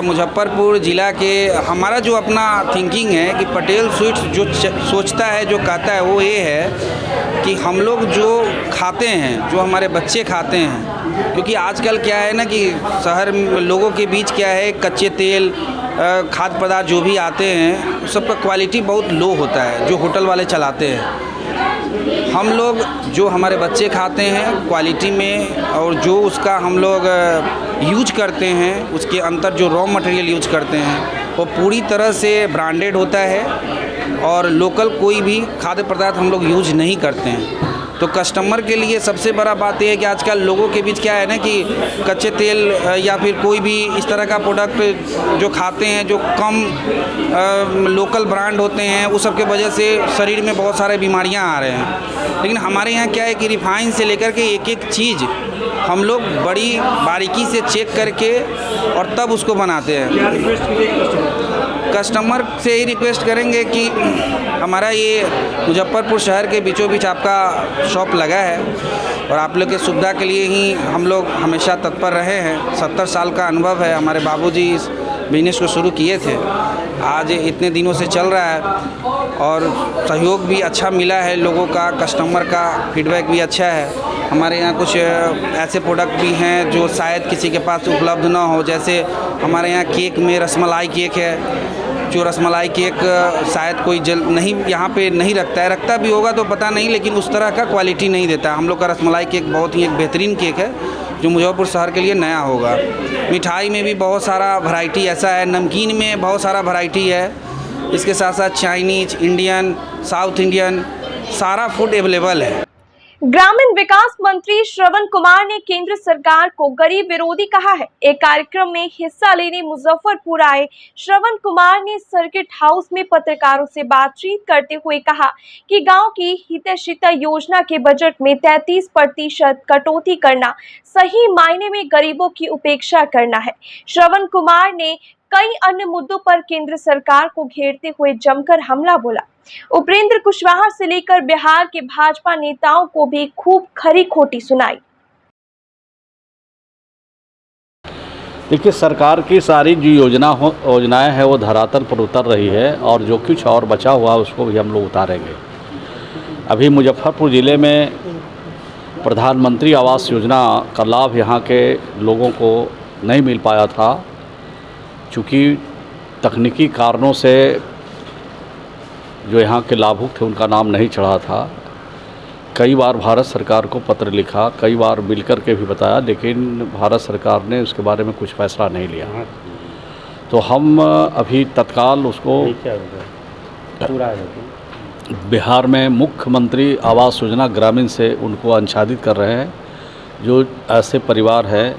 मुजफ्फरपुर ज़िला के हमारा जो अपना थिंकिंग है कि पटेल स्वीट्स जो सोचता है, जो कहता है, वो ये है कि हम लोग जो खाते हैं, जो हमारे बच्चे खाते हैं, क्योंकि आजकल क्या है ना कि शहर में लोगों के बीच क्या है, कच्चे तेल, खाद्य पदार्थ जो भी आते हैं सबका क्वालिटी बहुत लो होता है, जो होटल वाले चलाते हैं। हम लोग जो हमारे बच्चे खाते हैं क्वालिटी में, और जो उसका हम लोग यूज करते हैं, उसके अंदर जो रॉ मटेरियल यूज करते हैं वो पूरी तरह से ब्रांडेड होता है, और लोकल कोई भी खाद्य पदार्थ हम लोग यूज नहीं करते हैं। तो कस्टमर के लिए सबसे बड़ा बात यह है कि आजकल लोगों के बीच क्या है ना कि कच्चे तेल या फिर कोई भी इस तरह का प्रोडक्ट जो खाते हैं, जो कम लोकल ब्रांड होते हैं, उस सब के वजह से शरीर में बहुत सारे बीमारियां आ रहे हैं। लेकिन हमारे यहाँ क्या है कि रिफाइन से लेकर के एक एक चीज़ हम लोग बड़ी बारीकी से चेक करके और तब उसको बनाते हैं। कस्टमर से ही रिक्वेस्ट करेंगे कि हमारा ये मुजफ्फरपुर शहर के बीचों बीच आपका शॉप लगा है, और आप लोग के सुविधा के लिए ही हम लोग हमेशा तत्पर रहे हैं। 70 साल का अनुभव है, हमारे बाबूजी इस बिजनेस को शुरू किए थे, आज इतने दिनों से चल रहा है, और सहयोग भी अच्छा मिला है लोगों का, कस्टमर का फीडबैक भी अच्छा है। हमारे यहाँ कुछ ऐसे प्रोडक्ट भी हैं जो शायद किसी के पास उपलब्ध ना हो, जैसे हमारे यहाँ केक में रसमलाई केक है, जो रसमलाई केक शायद कोई नहीं यहाँ पे नहीं रखता भी होगा तो पता नहीं, लेकिन उस तरह का क्वालिटी नहीं देता। हम लोग का रसमलाई केक बहुत ही एक बेहतरीन केक है जो मुजफ्फरपुर शहर के लिए नया होगा। मिठाई में भी बहुत सारा वैरायटी ऐसा है, नमकीन में बहुत सारा वैरायटी है, इसके साथ साथ चाइनीज, इंडियन, साउथ इंडियन सारा फूड अवेलेबल है। ग्रामीण विकास मंत्री श्रवण कुमार ने केंद्र सरकार को गरीब विरोधी कहा है। एक कार्यक्रम में हिस्सा लेने मुजफ्फरपुर आए श्रवण कुमार ने सर्किट हाउस में पत्रकारों से बातचीत करते हुए कहा कि गांव की हितैषिता योजना के बजट में 33% कटौती करना सही मायने में गरीबों की उपेक्षा करना है। श्रवण कुमार ने कई अन्य मुद्दों पर केंद्र सरकार को घेरते हुए जमकर हमला बोला। उपेंद्र कुशवाहा से लेकर बिहार के भाजपा नेताओं को भी खूब खरी खोटी सुनाई। देखिए, सरकार की सारी जो योजनाएं हैं वो धरातल पर उतर रही है, और जो कुछ और बचा हुआ उसको भी हम लोग उतारेंगे। अभी मुजफ्फरपुर ज़िले में प्रधानमंत्री आवास योजना का लाभ यहाँ के लोगों को नहीं मिल पाया था, चूँकि तकनीकी कारणों से जो यहाँ के लाभुक थे उनका नाम नहीं चढ़ा था। कई बार भारत सरकार को पत्र लिखा, कई बार मिलकर के भी बताया, लेकिन भारत सरकार ने उसके बारे में कुछ फैसला नहीं लिया। तो हम अभी तत्काल उसको बिहार में मुख्यमंत्री आवास योजना ग्रामीण से उनको आच्छादित कर रहे हैं। जो ऐसे परिवार हैं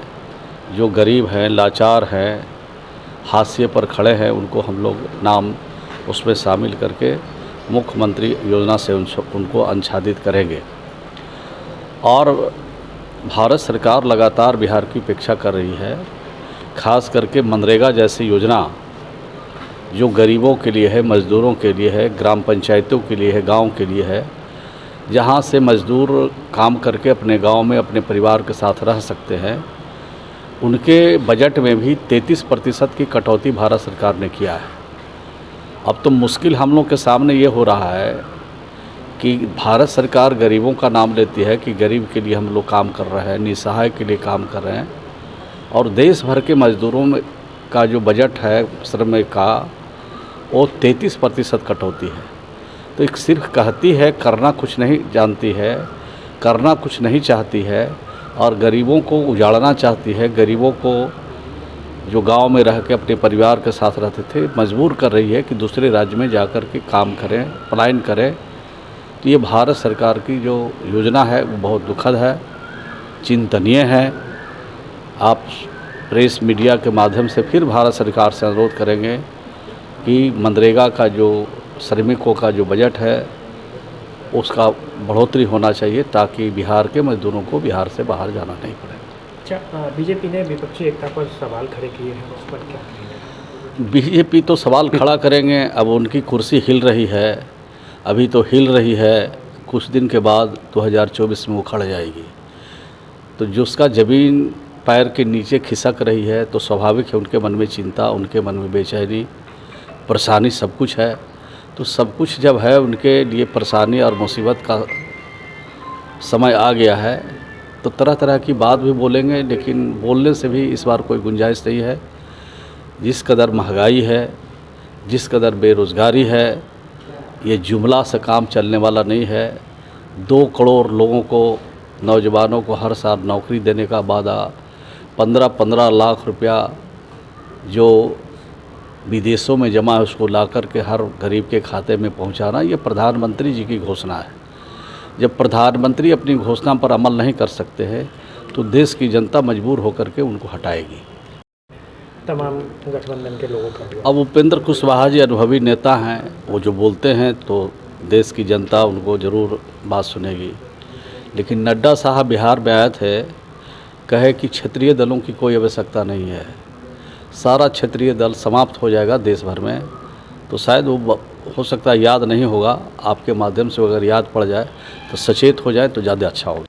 जो गरीब हैं, लाचार हैं, हाशिए पर खड़े हैं, उनको हम लोग नाम उसमें शामिल करके मुख्यमंत्री योजना से उनको आच्छादित करेंगे। और भारत सरकार लगातार बिहार की उपेक्षा कर रही है, खास करके मनरेगा जैसी योजना जो गरीबों के लिए है, मज़दूरों के लिए है, ग्राम पंचायतों के लिए है, गांव के लिए है, जहां से मज़दूर काम करके अपने गांव में अपने परिवार के साथ रह सकते हैं। उनके बजट में भी 33% की कटौती भारत सरकार ने किया है। अब तो मुश्किल हम लोग के सामने ये हो रहा है कि भारत सरकार गरीबों का नाम लेती है कि गरीब के लिए हम लोग काम कर रहे हैं, निसहाय के लिए काम कर रहे हैं, और देश भर के मज़दूरों में का जो बजट है श्रम का वो 33% कटौती है। तो एक सिर्फ कहती है, करना कुछ नहीं जानती है, करना कुछ नहीं चाहती है, और गरीबों को उजाड़ना चाहती है। गरीबों को जो गांव में रह के अपने परिवार के साथ रहते थे मजबूर कर रही है कि दूसरे राज्य में जाकर के काम करें, पलायन करें, तो ये भारत सरकार की जो योजना है वो बहुत दुखद है, चिंतनीय है। आप प्रेस मीडिया के माध्यम से फिर भारत सरकार से अनुरोध करेंगे कि मनरेगा का जो श्रमिकों का जो बजट है उसका बढ़ोतरी होना चाहिए, ताकि बिहार के मजदूरों को बिहार से बाहर जाना नहीं पड़े। अच्छा, बीजेपी ने विपक्षी एकता पर सवाल खड़े किए हैं, उस पर क्या कहेंगे? बीजेपी तो सवाल खड़ा करेंगे। अब उनकी कुर्सी हिल रही है, अभी तो हिल रही है, कुछ दिन के बाद 2024 में उखड़ जाएगी। तो जिसका ज़मीन पैर के नीचे खिसक रही है तो स्वाभाविक है उनके मन में चिंता, उनके मन में बेचैनी, परेशानी सब कुछ है। तो सब कुछ जब है उनके लिए परेशानी और मुसीबत का समय आ गया है तो तरह तरह की बात भी बोलेंगे, लेकिन बोलने से भी इस बार कोई गुंजाइश नहीं है। जिस कदर महंगाई है, जिस कदर बेरोज़गारी है, ये जुमला से काम चलने वाला नहीं है। 2 करोड़ लोगों को, नौजवानों को हर साल नौकरी देने का वादा, 15-15 लाख रुपया जो विदेशों में जमा है उसको ला कर के हर गरीब के खाते में पहुंचाना, ये प्रधानमंत्री जी की घोषणा है। जब प्रधानमंत्री अपनी घोषणा पर अमल नहीं कर सकते हैं तो देश की जनता मजबूर होकर के उनको हटाएगी। तमाम गठबंधन के लोगों का अब उपेंद्र कुशवाहा जी अनुभवी नेता हैं, वो जो बोलते हैं तो देश की जनता उनको ज़रूर बात सुनेगी। लेकिन नड्डा साहब बिहार में आए थे, कहे कि क्षेत्रीय दलों की कोई आवश्यकता नहीं है, सारा क्षेत्रीय दल समाप्त हो जाएगा देश भर में। तो शायद वो हो सकता है याद नहीं होगा, आपके माध्यम से अगर याद पड़ जाए तो सचेत हो जाए तो ज़्यादा अच्छा होगा।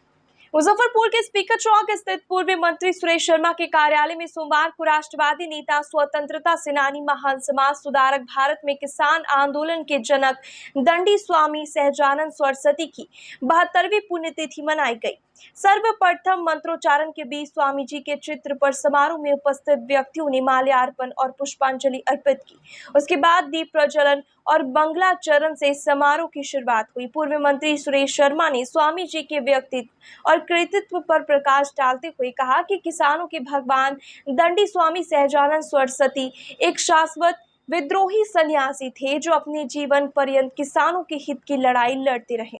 मुजफ्फरपुर के स्पीकर चौक स्थित पूर्व मंत्री सुरेश शर्मा के कार्यालय में सोमवार को राष्ट्रवादी नेता, स्वतंत्रता सेनानी, महान समाज सुधारक, भारत में किसान आंदोलन के जनक दंडी स्वामी सहजानंद सरस्वती की 72वीं पुण्यतिथि मनाई गई। सर्वप्रथम मंत्रोच्चारण के बीच स्वामी जी के चित्र पर समारोह में उपस्थित व्यक्तियों ने माल्यार्पण और पुष्पांजलि अर्पित की। उसके बाद दीप प्रज्वलन और मंगलाचरण से समारोह की शुरुआत हुई। पूर्व मंत्री सुरेश शर्मा ने स्वामी जी के व्यक्तित्व और कृतित्व पर प्रकाश डालते हुए कहा कि किसानों के भगवान दंडी स्वामी सहजानंद सरस्वती एक शाश्वत विद्रोही सन्यासी थे जो अपने जीवन पर्यंत किसानों के हित की लड़ाई लड़ते रहे।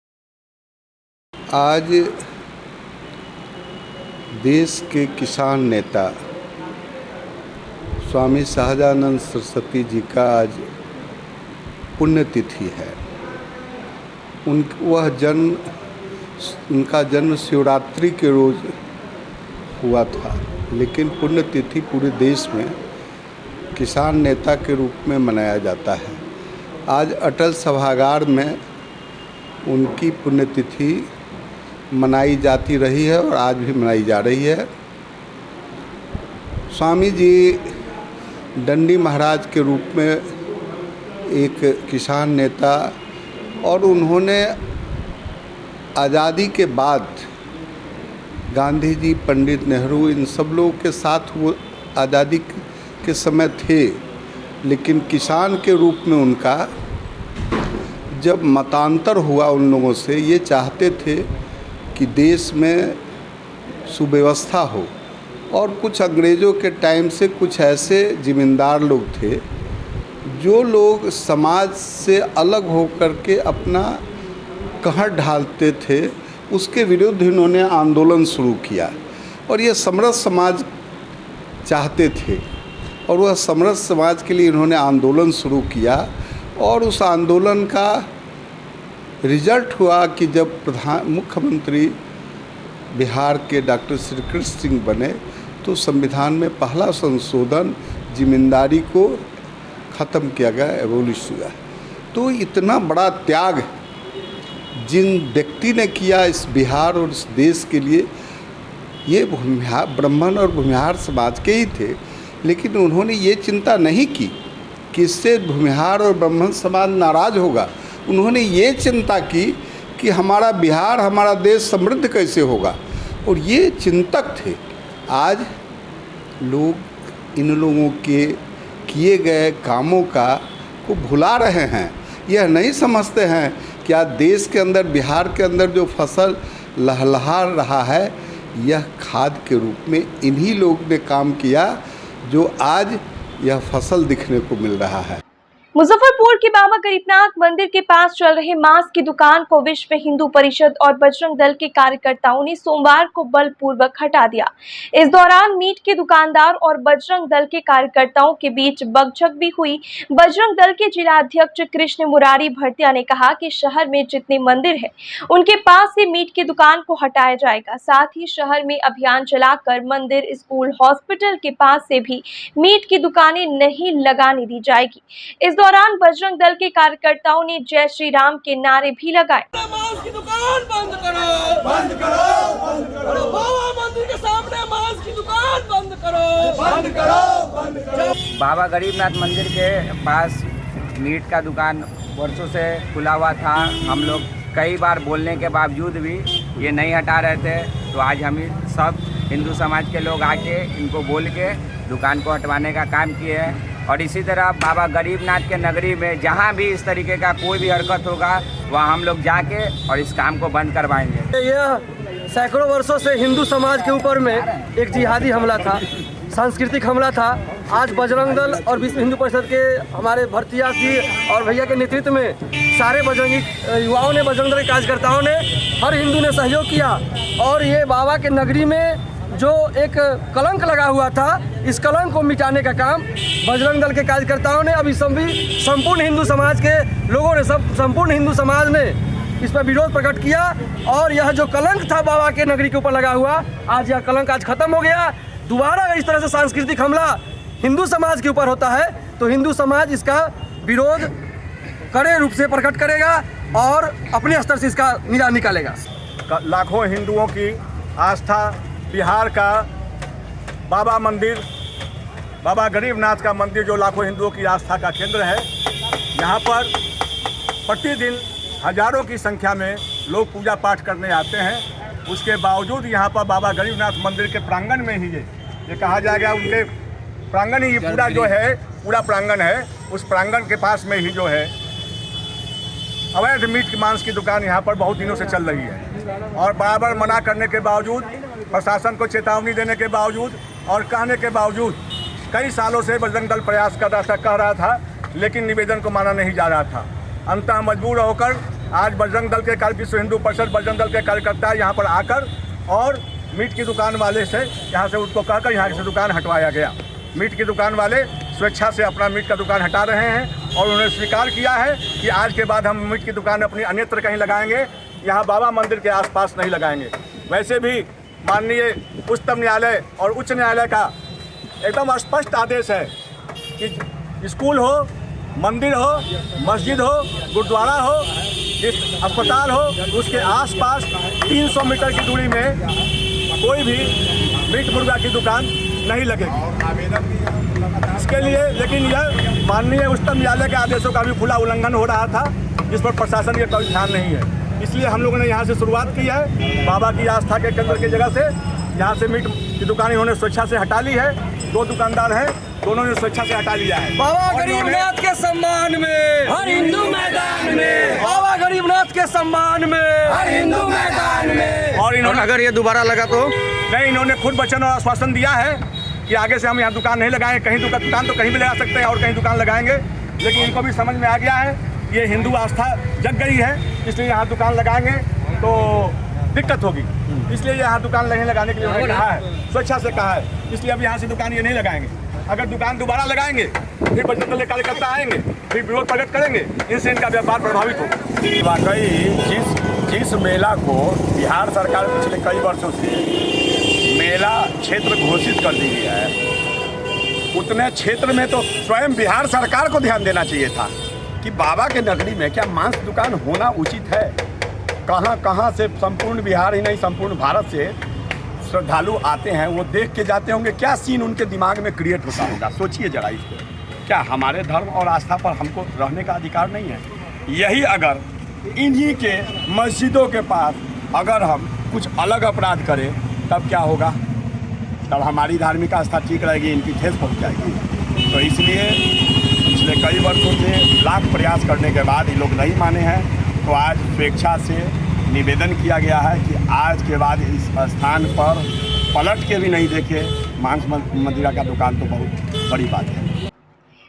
आज देश के किसान नेता स्वामी सहजानंद सरस्वती जी का आज पुण्यतिथि है। उनका जन्म शिवरात्रि के रोज़ हुआ था, लेकिन पुण्यतिथि पूरे देश में किसान नेता के रूप में मनाया जाता है। आज अटल सभागार में उनकी पुण्यतिथि मनाई जाती रही है और आज भी मनाई जा रही है। स्वामी जी दंडी महाराज के रूप में एक किसान नेता, और उन्होंने आज़ादी के बाद गांधी जी, पंडित नेहरू, इन सब लोगों के साथ वो आज़ादी के समय थे, लेकिन किसान के रूप में उनका जब मतांतर हुआ उन लोगों से, ये चाहते थे कि देश में सुव्यवस्था हो। और कुछ अंग्रेज़ों के टाइम से कुछ ऐसे ज़िम्मेदार लोग थे जो लोग समाज से अलग होकर के अपना कहर ढालते थे, उसके विरुद्ध इन्होंने आंदोलन शुरू किया। और ये समरस समाज चाहते थे और वह समरस समाज के लिए इन्होंने आंदोलन शुरू किया। और उस आंदोलन का रिजल्ट हुआ कि जब मुख्यमंत्री बिहार के डॉक्टर श्री कृष्ण सिंह बने तो संविधान में पहला संशोधन जिम्मेदारी को ख़त्म किया गया, एबोलिश हुआ। तो इतना बड़ा त्याग जिन व्यक्ति ने किया इस बिहार और इस देश के लिए, ये ब्राह्मण और भूमिहार समाज के ही थे, लेकिन उन्होंने ये चिंता नहीं की कि इससे भूमिहार और ब्राह्मण समाज नाराज़ होगा। उन्होंने ये चिंता की कि हमारा बिहार, हमारा देश समृद्ध कैसे होगा, और ये चिंतक थे। आज लोग इन लोगों के किए गए कामों को भुला रहे हैं। यह नहीं समझते हैं कि आज देश के अंदर, बिहार के अंदर जो फसल लहलहा रहा है, यह खाद के रूप में इन्हीं लोग ने काम किया, जो आज यह फसल दिखने को मिल रहा है। मुजफ्फरपुर के बाबा गरीबनाथ मंदिर के पास चल रहे मांस की दुकान को विश्व हिंदू परिषद और बजरंग दल के कार्यकर्ताओं ने सोमवार को बलपूर्वक हटा दिया। इस दौरान मीट के दुकानदार और बजरंग दल के कार्यकर्ताओं के बीच बकझक भी हुई। बजरंग दल के जिला अध्यक्ष कृष्ण मुरारी भरतिया ने कहा कि शहर में जितने मंदिर है उनके पास से मीट की दुकान को हटाया जाएगा। साथ ही शहर में अभियान चलाकर मंदिर, स्कूल, हॉस्पिटल के पास से भी मीट की दुकानें नहीं लगाने दी जाएगी। इस दौरान बजरंग दल के कार्यकर्ताओं ने जय श्री राम के नारे भी लगाए। मांस की दुकान बंद करो, बंद करो, बंद करो। बाबा मंदिर के सामने मांस की दुकान बंद करो, बंद करो, बंद करो। बाबा गरीबनाथ मंदिर के पास मीट का दुकान वर्षों से खुला हुआ था। हम लोग कई बार बोलने के बावजूद भी ये नहीं हटा रहे थे, तो आज हम सब हिंदू समाज के लोग आके इनको बोल के दुकान को हटवाने का काम किए हैं। और इसी तरह बाबा गरीबनाथ के नगरी में जहाँ भी इस तरीके का कोई भी हरकत होगा वहाँ हम लोग जाके और इस काम को बंद करवाएंगे। यह सैकड़ों वर्षों से हिंदू समाज के ऊपर में एक जिहादी हमला था, सांस्कृतिक हमला था। आज बजरंग दल और विश्व हिंदू परिषद के हमारे भरतिया जी और भैया के नेतृत्व में सारे बजरंगी युवाओं ने, बजरंग दल के कार्यकर्ताओं ने, हर हिंदू ने सहयोग किया। और ये बाबा के नगरी में जो एक कलंक लगा हुआ था, इस कलंक को मिटाने का काम बजरंग दल के कार्यकर्ताओं ने, अभी संपूर्ण हिंदू समाज के लोगों ने, संपूर्ण हिंदू समाज ने इस पर विरोध प्रकट किया। और यह जो कलंक था बाबा के नगरी के ऊपर लगा हुआ, आज यह कलंक आज खत्म हो गया। दोबारा अगर इस तरह से सांस्कृतिक हमला हिंदू समाज के ऊपर होता है तो हिंदू समाज इसका विरोध कड़े रूप से प्रकट करेगा और अपने स्तर से इसका निकालेगा। लाखों हिंदुओं की आस्था, बिहार का बाबा मंदिर, बाबा गरीबनाथ का मंदिर जो लाखों हिंदुओं की आस्था का केंद्र है, यहाँ पर प्रतिदिन हजारों की संख्या में लोग पूजा पाठ करने आते हैं। उसके बावजूद यहाँ पर बाबा गरीबनाथ मंदिर के प्रांगण में ही ये कहा जाएगा, उनके प्रांगण ही पूरा जो है, पूरा प्रांगण है, उस प्रांगण के पास में ही जो है अवैध मीट मांस की दुकान यहाँ पर बहुत दिनों से चल रही है। और बराबर मना करने के बावजूद, प्रशासन को चेतावनी देने के बावजूद और कहने के बावजूद कई सालों से बजरंग दल प्रयास कर रहा था, कह रहा था, लेकिन निवेदन को माना नहीं जा रहा था। अंततः मजबूर होकर आज बजरंग दल के विश्व हिंदू परिषद बजरंग दल के कार्यकर्ता यहाँ पर आकर और मीट की दुकान वाले से यहाँ से उसको कहकर यहाँ से दुकान हटवाया गया। मीट की दुकान वाले स्वेच्छा से अपना मीट का दुकान हटा रहे हैं और उन्होंने स्वीकार किया है कि आज के बाद हम मीट की दुकान अपनी अन्यत्र कहीं लगाएंगे, यहाँ बाबा मंदिर के आसपास नहीं लगाएंगे। वैसे भी माननीय उच्चतम न्यायालय और उच्च न्यायालय का एकदम स्पष्ट आदेश है कि स्कूल हो, मंदिर हो, मस्जिद हो, गुरुद्वारा हो, अस्पताल हो, उसके आसपास 300 मीटर की दूरी में कोई भी मीट मुर्गा की दुकान नहीं लगेगी। इसके लिए लेकिन यह माननीय उच्चतम न्यायालय के आदेशों का भी खुला उल्लंघन हो रहा था, जिस पर प्रशासन का कोई ध्यान नहीं है। इसलिए हम लोगों ने यहाँ से शुरुआत की है। बाबा की आस्था के केंद्र की जगह से यहाँ से मीट की दुकान इन्होंने स्वेच्छा से हटा ली है। 2 दुकानदार हैं, दोनों ने स्वेच्छा से हटा लिया है। बाबा गरीबनाथ के सम्मान में हर हिंदू मैदान में, बाबा गरीबनाथ के सम्मान में हर हिंदू मैदान में। और इन्होंने अगर ये दोबारा लगा तो नहीं, इन्होंने खुद वचन और आश्वासन दिया है कि आगे से हम यहाँ दुकान नहीं लगाएंगे। कहीं दुकान तो कहीं भी लगा सकते हैं और कहीं दुकान लगाएंगे, लेकिन इनको भी समझ में आ गया है ये हिंदू आस्था जग गई है, इसलिए यहाँ दुकान लगाएंगे तो दिक्कत होगी। इसलिए यहाँ दुकान नहीं लगाने के लिए उन्होंने कहा है, स्वेच्छा से कहा है। इसलिए अब यहाँ से दुकान ये नहीं लगाएंगे। अगर दुकान दोबारा लगाएंगे फिर बजरंग दल के कार्यकर्ता आएंगे, फिर विरोध प्रकट करेंगे, इनसे इनका व्यापार प्रभावित होगा। वाकई जिस मेला को बिहार सरकार पिछले कई वर्षों से मेला क्षेत्र घोषित कर दी गया है, उतने क्षेत्र में तो स्वयं बिहार सरकार को ध्यान देना चाहिए था कि बाबा के नगरी में क्या मांस दुकान होना उचित है। कहाँ कहाँ से संपूर्ण बिहार ही नहीं संपूर्ण भारत से श्रद्धालु आते हैं, वो देख के जाते होंगे, क्या सीन उनके दिमाग में क्रिएट होता होगा। सोचिए जरा इस पर, क्या हमारे धर्म और आस्था पर हमको रहने का अधिकार नहीं है? यही अगर इन्हीं के मस्जिदों के पास अगर हम कुछ अलग अपराध करें तब क्या होगा? तब हमारी धार्मिक आस्था ठीक रहेगी, इनकी ठेस पहुँच जाएगी। तो इसलिए पिछले कई वर्षों से लाख प्रयास करने के बाद ये लोग नहीं माने हैं, तो आज स्वेच्छा से निवेदन किया गया है कि आज के बाद इस स्थान पर पलट के भी नहीं देखे मांस मंदिरा का दुकान, तो बहुत बड़ी बात है।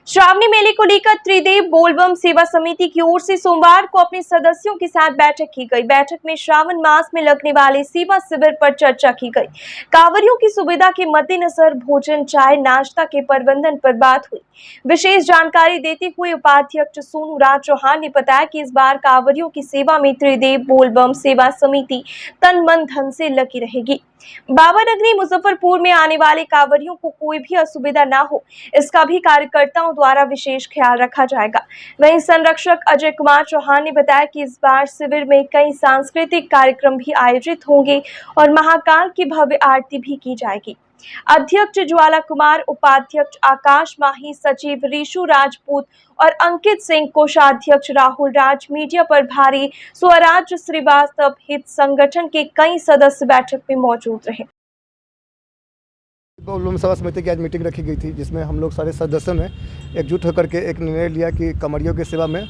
श्रावणी मेले को लेकर त्रिदेव बोलबम सेवा समिति की ओर से सोमवार को अपने सदस्यों के साथ बैठक की गई। बैठक में श्रावण मास में लगने वाले सेवा शिविर पर चर्चा की गई। कांवरियों की सुविधा के मद्देनजर भोजन, चाय, नाश्ता के प्रबंधन पर बात हुई। विशेष जानकारी देते हुए उपाध्यक्ष सोनू राज चौहान ने बताया कि इस बार कांवरियों की सेवा में त्रिदेव बोलबम सेवा समिति तन मन धन से लगी रहेगी। बाबा नगरी मुजफ्फरपुर में आने वाले कांवरियों को कोई भी असुविधा ना हो, इसका भी कार्यकर्ताओं द्वारा विशेष ख्याल रखा जाएगा। वहीं संरक्षक अजय कुमार चौहान ने बताया कि इस बार शिविर में कई सांस्कृतिक कार्यक्रम भी आयोजित होंगे और महाकाल की भव्य आरती भी की जाएगी। अध्यक्ष ज्वाला कुमार, उपाध्यक्ष आकाश माही, सचिव ऋषु राजपूत और अंकित सिंह, कोषाध्यक्ष राहुल राज, मीडिया प्रभारी स्वराज श्रीवास्तव, हित संगठन के कई सदस्य बैठक में मौजूद रहे। बोलबम सेवा समिति की आज मीटिंग रखी गई थी, जिसमें हम लोग सारे सदस्यों ने एकजुट होकर के एक निर्णय लिया कि कांवरियों की सेवा में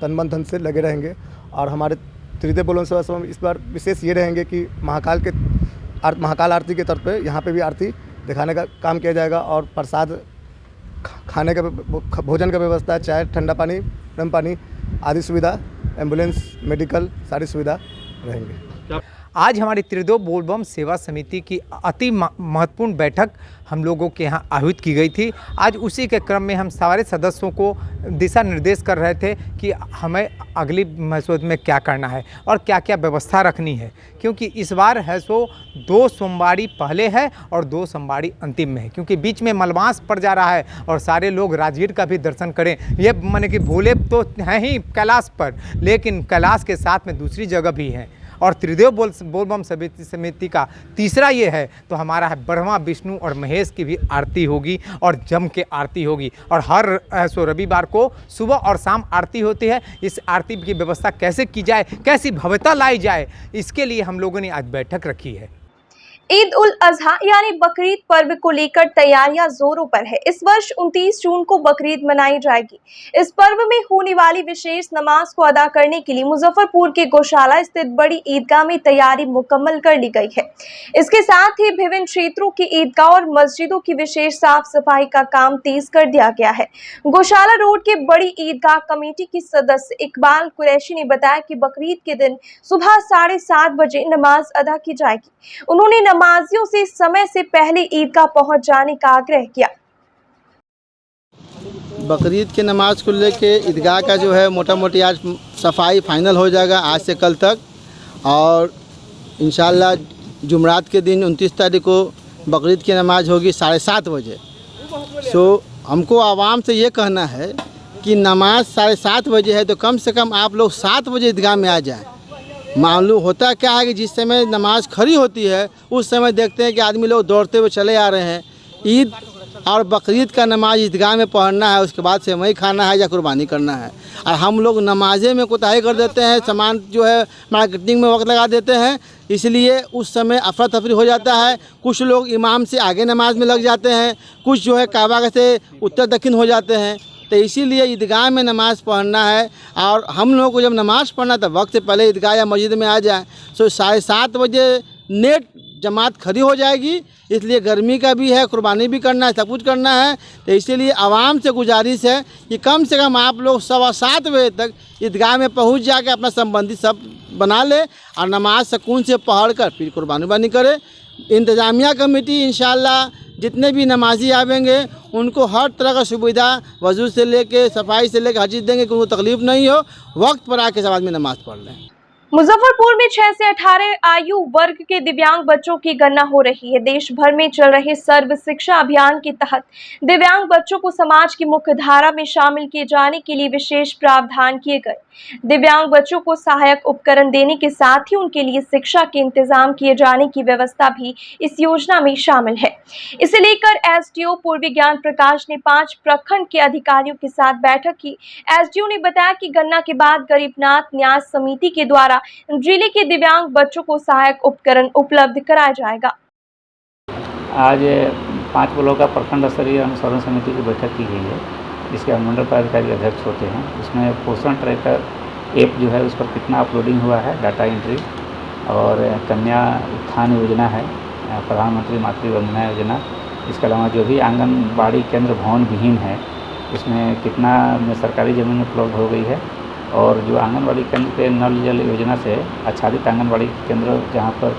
तन मन धन से लगे रहेंगे। और हमारे त्रिदेव बोलबम सेवा समिति में इस बार विशेष ये रहेंगे कि महाकाल आरती के तौर पे यहाँ पे भी आरती दिखाने का काम किया जाएगा और प्रसाद, खाने का, भोजन का व्यवस्था, चाय, ठंडा पानी, गर्म पानी आदि सुविधा, एम्बुलेंस, मेडिकल सारी सुविधा रहेंगे। आज हमारी त्रिदेव बोलबम सेवा समिति की अति महत्वपूर्ण बैठक हम लोगों के यहाँ आयोजित की गई थी। आज उसी के क्रम में हम सारे सदस्यों को दिशा निर्देश कर रहे थे कि हमें अगली मसौद में क्या करना है और क्या क्या व्यवस्था रखनी है, क्योंकि इस बार है सो 2 सोमवारी पहले है और 2 सोमवारी अंतिम में है, क्योंकि बीच में मलमास पड़ जा रहा है और सारे लोग राजगीर का भी दर्शन करें। ये माने कि भोले तो हैं ही कैलाश पर, लेकिन कैलाश के साथ में दूसरी जगह भी हैं। और त्रिदेव बोलबम समिति का तीसरा ये है तो हमारा है ब्रह्मा, विष्णु और महेश की भी आरती होगी और जम के आरती होगी और हर रविवार को सुबह और शाम आरती होती है। इस आरती की व्यवस्था कैसे की जाए, कैसी भव्यता लाई जाए, इसके लिए हम लोगों ने आज बैठक रखी है। ईद उल अजहा यानी बकरीद पर्व को लेकर तैयारियां जोरों पर है। इस वर्ष 29 जून को बकरीद मनाई जाएगी। इस पर्व में होने वाली विशेष नमाज को अदा करने के लिए मुजफ्फरपुर के गौशाला स्थित बड़ी ईदगाह में तैयारी मुकम्मल कर ली गई है। इसके साथ ही विभिन्न क्षेत्रों की ईदगाह और मस्जिदों की विशेष साफ सफाई का काम तेज कर दिया गया है। गौशाला रोड के बड़ी ईदगाह कमेटी की सदस्य इकबाल कुरैशी ने बताया कि बकरीद के दिन सुबह 7:30 बजे नमाज अदा की जाएगी। उन्होंने नमाजियों से समय से पहले ईदगाह पहुंच जाने का आग्रह किया। बकरीद के नमाज को लेके ईदगाह का जो है मोटा मोटी आज सफाई फाइनल हो जाएगा आज से कल तक, और इंशाल्लाह जुमरात के दिन 29 तारीख को बकरीद की नमाज होगी 7:30 बजे। सो हमको आवाम से ये कहना है कि नमाज 7:30 बजे है तो कम से कम आप लोग 7 बजे ईदगाह में आ जाएं। मालूम होता क्या है कि जिस समय नमाज खड़ी होती है उस समय देखते हैं कि आदमी लोग दौड़ते हुए चले आ रहे हैं। ईद और बकरीद का नमाज ईदगाह में पढ़ना है, उसके बाद सेवई खाना है या कुर्बानी करना है, और हम लोग नमाजे में कोताही कर देते हैं, सामान जो है मार्केटिंग में वक्त लगा देते हैं, इसलिए उस समय अफरा तफरी हो जाता है। कुछ लोग इमाम से आगे नमाज में लग जाते हैं, कुछ जो है काबा से उत्तर दक्षिण हो जाते हैं। तो इसीलिए ईदगाह में नमाज़ पढ़ना है, और हम लोगों को जब नमाज़ पढ़ना तो वक्त से पहले ईदगाह या मस्जिद में आ जाए। सो 7:30 बजे नेट जमात खड़ी हो जाएगी, इसलिए गर्मी का भी है, कुर्बानी भी करना है, सब कुछ करना है। तो इसीलिए आवाम से गुजारिश है कि कम से कम आप लोग 7:15 बजे तक ईदगाह में पहुंच जाके अपना संबंधी सब बना ले और नमाज सुकून से पढ़ कर फिर कुर्बानी करे। इंतज़ामिया कमेटी इंशाल्लाह जितने भी नमाजी आवेंगे उनको हर तरह का सुविधा वजू से लेके सफाई से लेकर हर चीज़ देंगे कि उनको तकलीफ़ नहीं हो, वक्त पर आके सब आदमी नमाज़ पढ़ लें। मुजफ्फरपुर में 6 से 18 आयु वर्ग के दिव्यांग बच्चों की गणना हो रही है। देश भर में चल रहे सर्व शिक्षा अभियान के तहत दिव्यांग बच्चों को समाज की मुख्य धारा में शामिल किए जाने के लिए विशेष प्रावधान किए गए। दिव्यांग बच्चों को सहायक उपकरण देने के साथ ही उनके लिए शिक्षा के इंतजाम किए जाने की व्यवस्था भी इस योजना में शामिल है। इसे लेकर एसडीओ पूर्वी ज्ञान प्रकाश ने 5 प्रखंड के अधिकारियों के साथ बैठक की। एसडीओ ने बताया कि गणना के बाद गरीबनाथ न्यास समिति के द्वारा जिले के दिव्यांग बच्चों को सहायक उपकरण उपलब्ध कराया जाएगा। आज 5 ब्लॉक का प्रखंड स्तरीय अनुसरण समिति की बैठक की गई है, जिसके अनुमंडल पदाधिकारी अध्यक्ष होते हैं। उसमें पोषण ट्रैकर ऐप जो है उस पर कितना अपलोडिंग हुआ है, डाटा एंट्री, और कन्या उत्थान योजना है, प्रधानमंत्री मातृ वंदना योजना, इसके अलावा जो भी आंगनबाड़ी केंद्र भवन विहीन है उसमें कितना में सरकारी ज़मीन उपलब्ध हो गई है, और जो आंगनबाड़ी केंद्र पे नल जल योजना से आच्छादित आंगनबाड़ी केंद्र जहाँ पर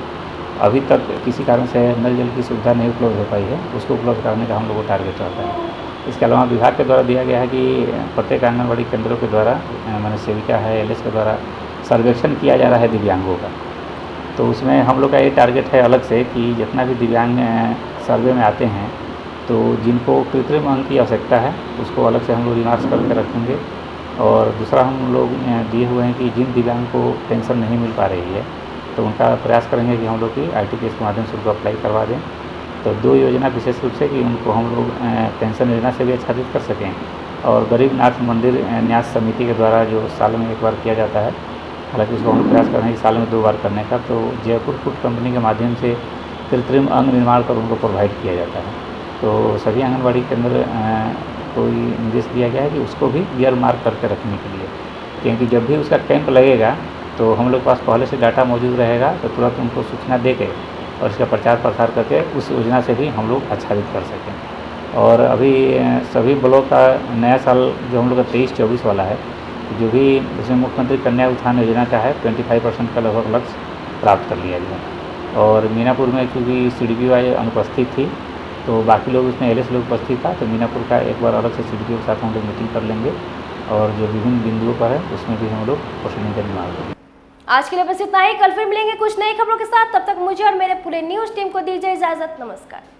अभी तक किसी कारण से नल जल की सुविधा नहीं उपलब्ध हो पाई है, उसको उपलब्ध कराने का हम लोग को टारगेट रहता है। इसके अलावा विभाग के द्वारा दिया गया है कि प्रत्येक आंगनबाड़ी केंद्रों के द्वारा माने सेविका है, एलएस के द्वारा सर्वेक्षण किया जा रहा है दिव्यांगों का। तो उसमें हम लोग का ये टारगेट है अलग से कि जितना भी दिव्यांग सर्वे में आते हैं तो जिनको कृत्रिम अंग की आवश्यकता है उसको अलग से हम लोग रिमार्क्स करके रखेंगे। और दूसरा हम लोग दिए हुए हैं कि जिन दिव्यांग को पेंशन नहीं मिल पा रही है तो उनका प्रयास करेंगे कि हम लोग की आरटीपीएस के माध्यम से उनको अप्लाई करवा दें। तो 2 योजना विशेष रूप से कि उनको हम लोग पेंशन योजना से भी आच्छादित कर सकें, और गरीबनाथ मंदिर न्यास समिति के द्वारा जो साल में 1 बार किया जाता है, हालांकि उसको हम प्रयास कर रहे हैं कि साल में 2 बार करने का, तो जयपुर फूड कंपनी के माध्यम से कृत्रिम अंग निर्माण कर उनको प्रोवाइड किया जाता है। तो सभी आंगनबाड़ी केंद्र को निर्देश दिया गया है कि उसको भी ईयर मार्क करके रखने के लिए, क्योंकि जब भी उसका कैंप लगेगा तो हम लोग के पास पहले से डाटा मौजूद रहेगा, तो तुरंत उनको सूचना दे के और इसका प्रचार प्रसार करके उस योजना से भी हम लोग आच्छादित कर सकें। और अभी सभी ब्लॉक का नया साल जो हम लोग का 23-24 वाला है, जो भी इसमें मुख्यमंत्री कन्या उत्थान योजना का है 25% का लगभग लक्ष्य प्राप्त कर लिया गया। और मीनापुर में चूँकि CDPO अनुपस्थित थी तो बाकी लोग उसमें एलएस लोग उपस्थित था, तो मीनापुर का एक बार अलग से CDPO के साथ हम लोग मीटिंग कर लेंगे और जो विभिन्न बिंदुओं पर है उसमें भी हम लोग प्रोसीडिंग का निर्माण करेंगे। आज के लिए बस इतना ही। कल फिर मिलेंगे कुछ नई खबरों के साथ। तब तक मुझे और मेरे पूरे न्यूज़ टीम को दीजिए इजाजत। नमस्कार।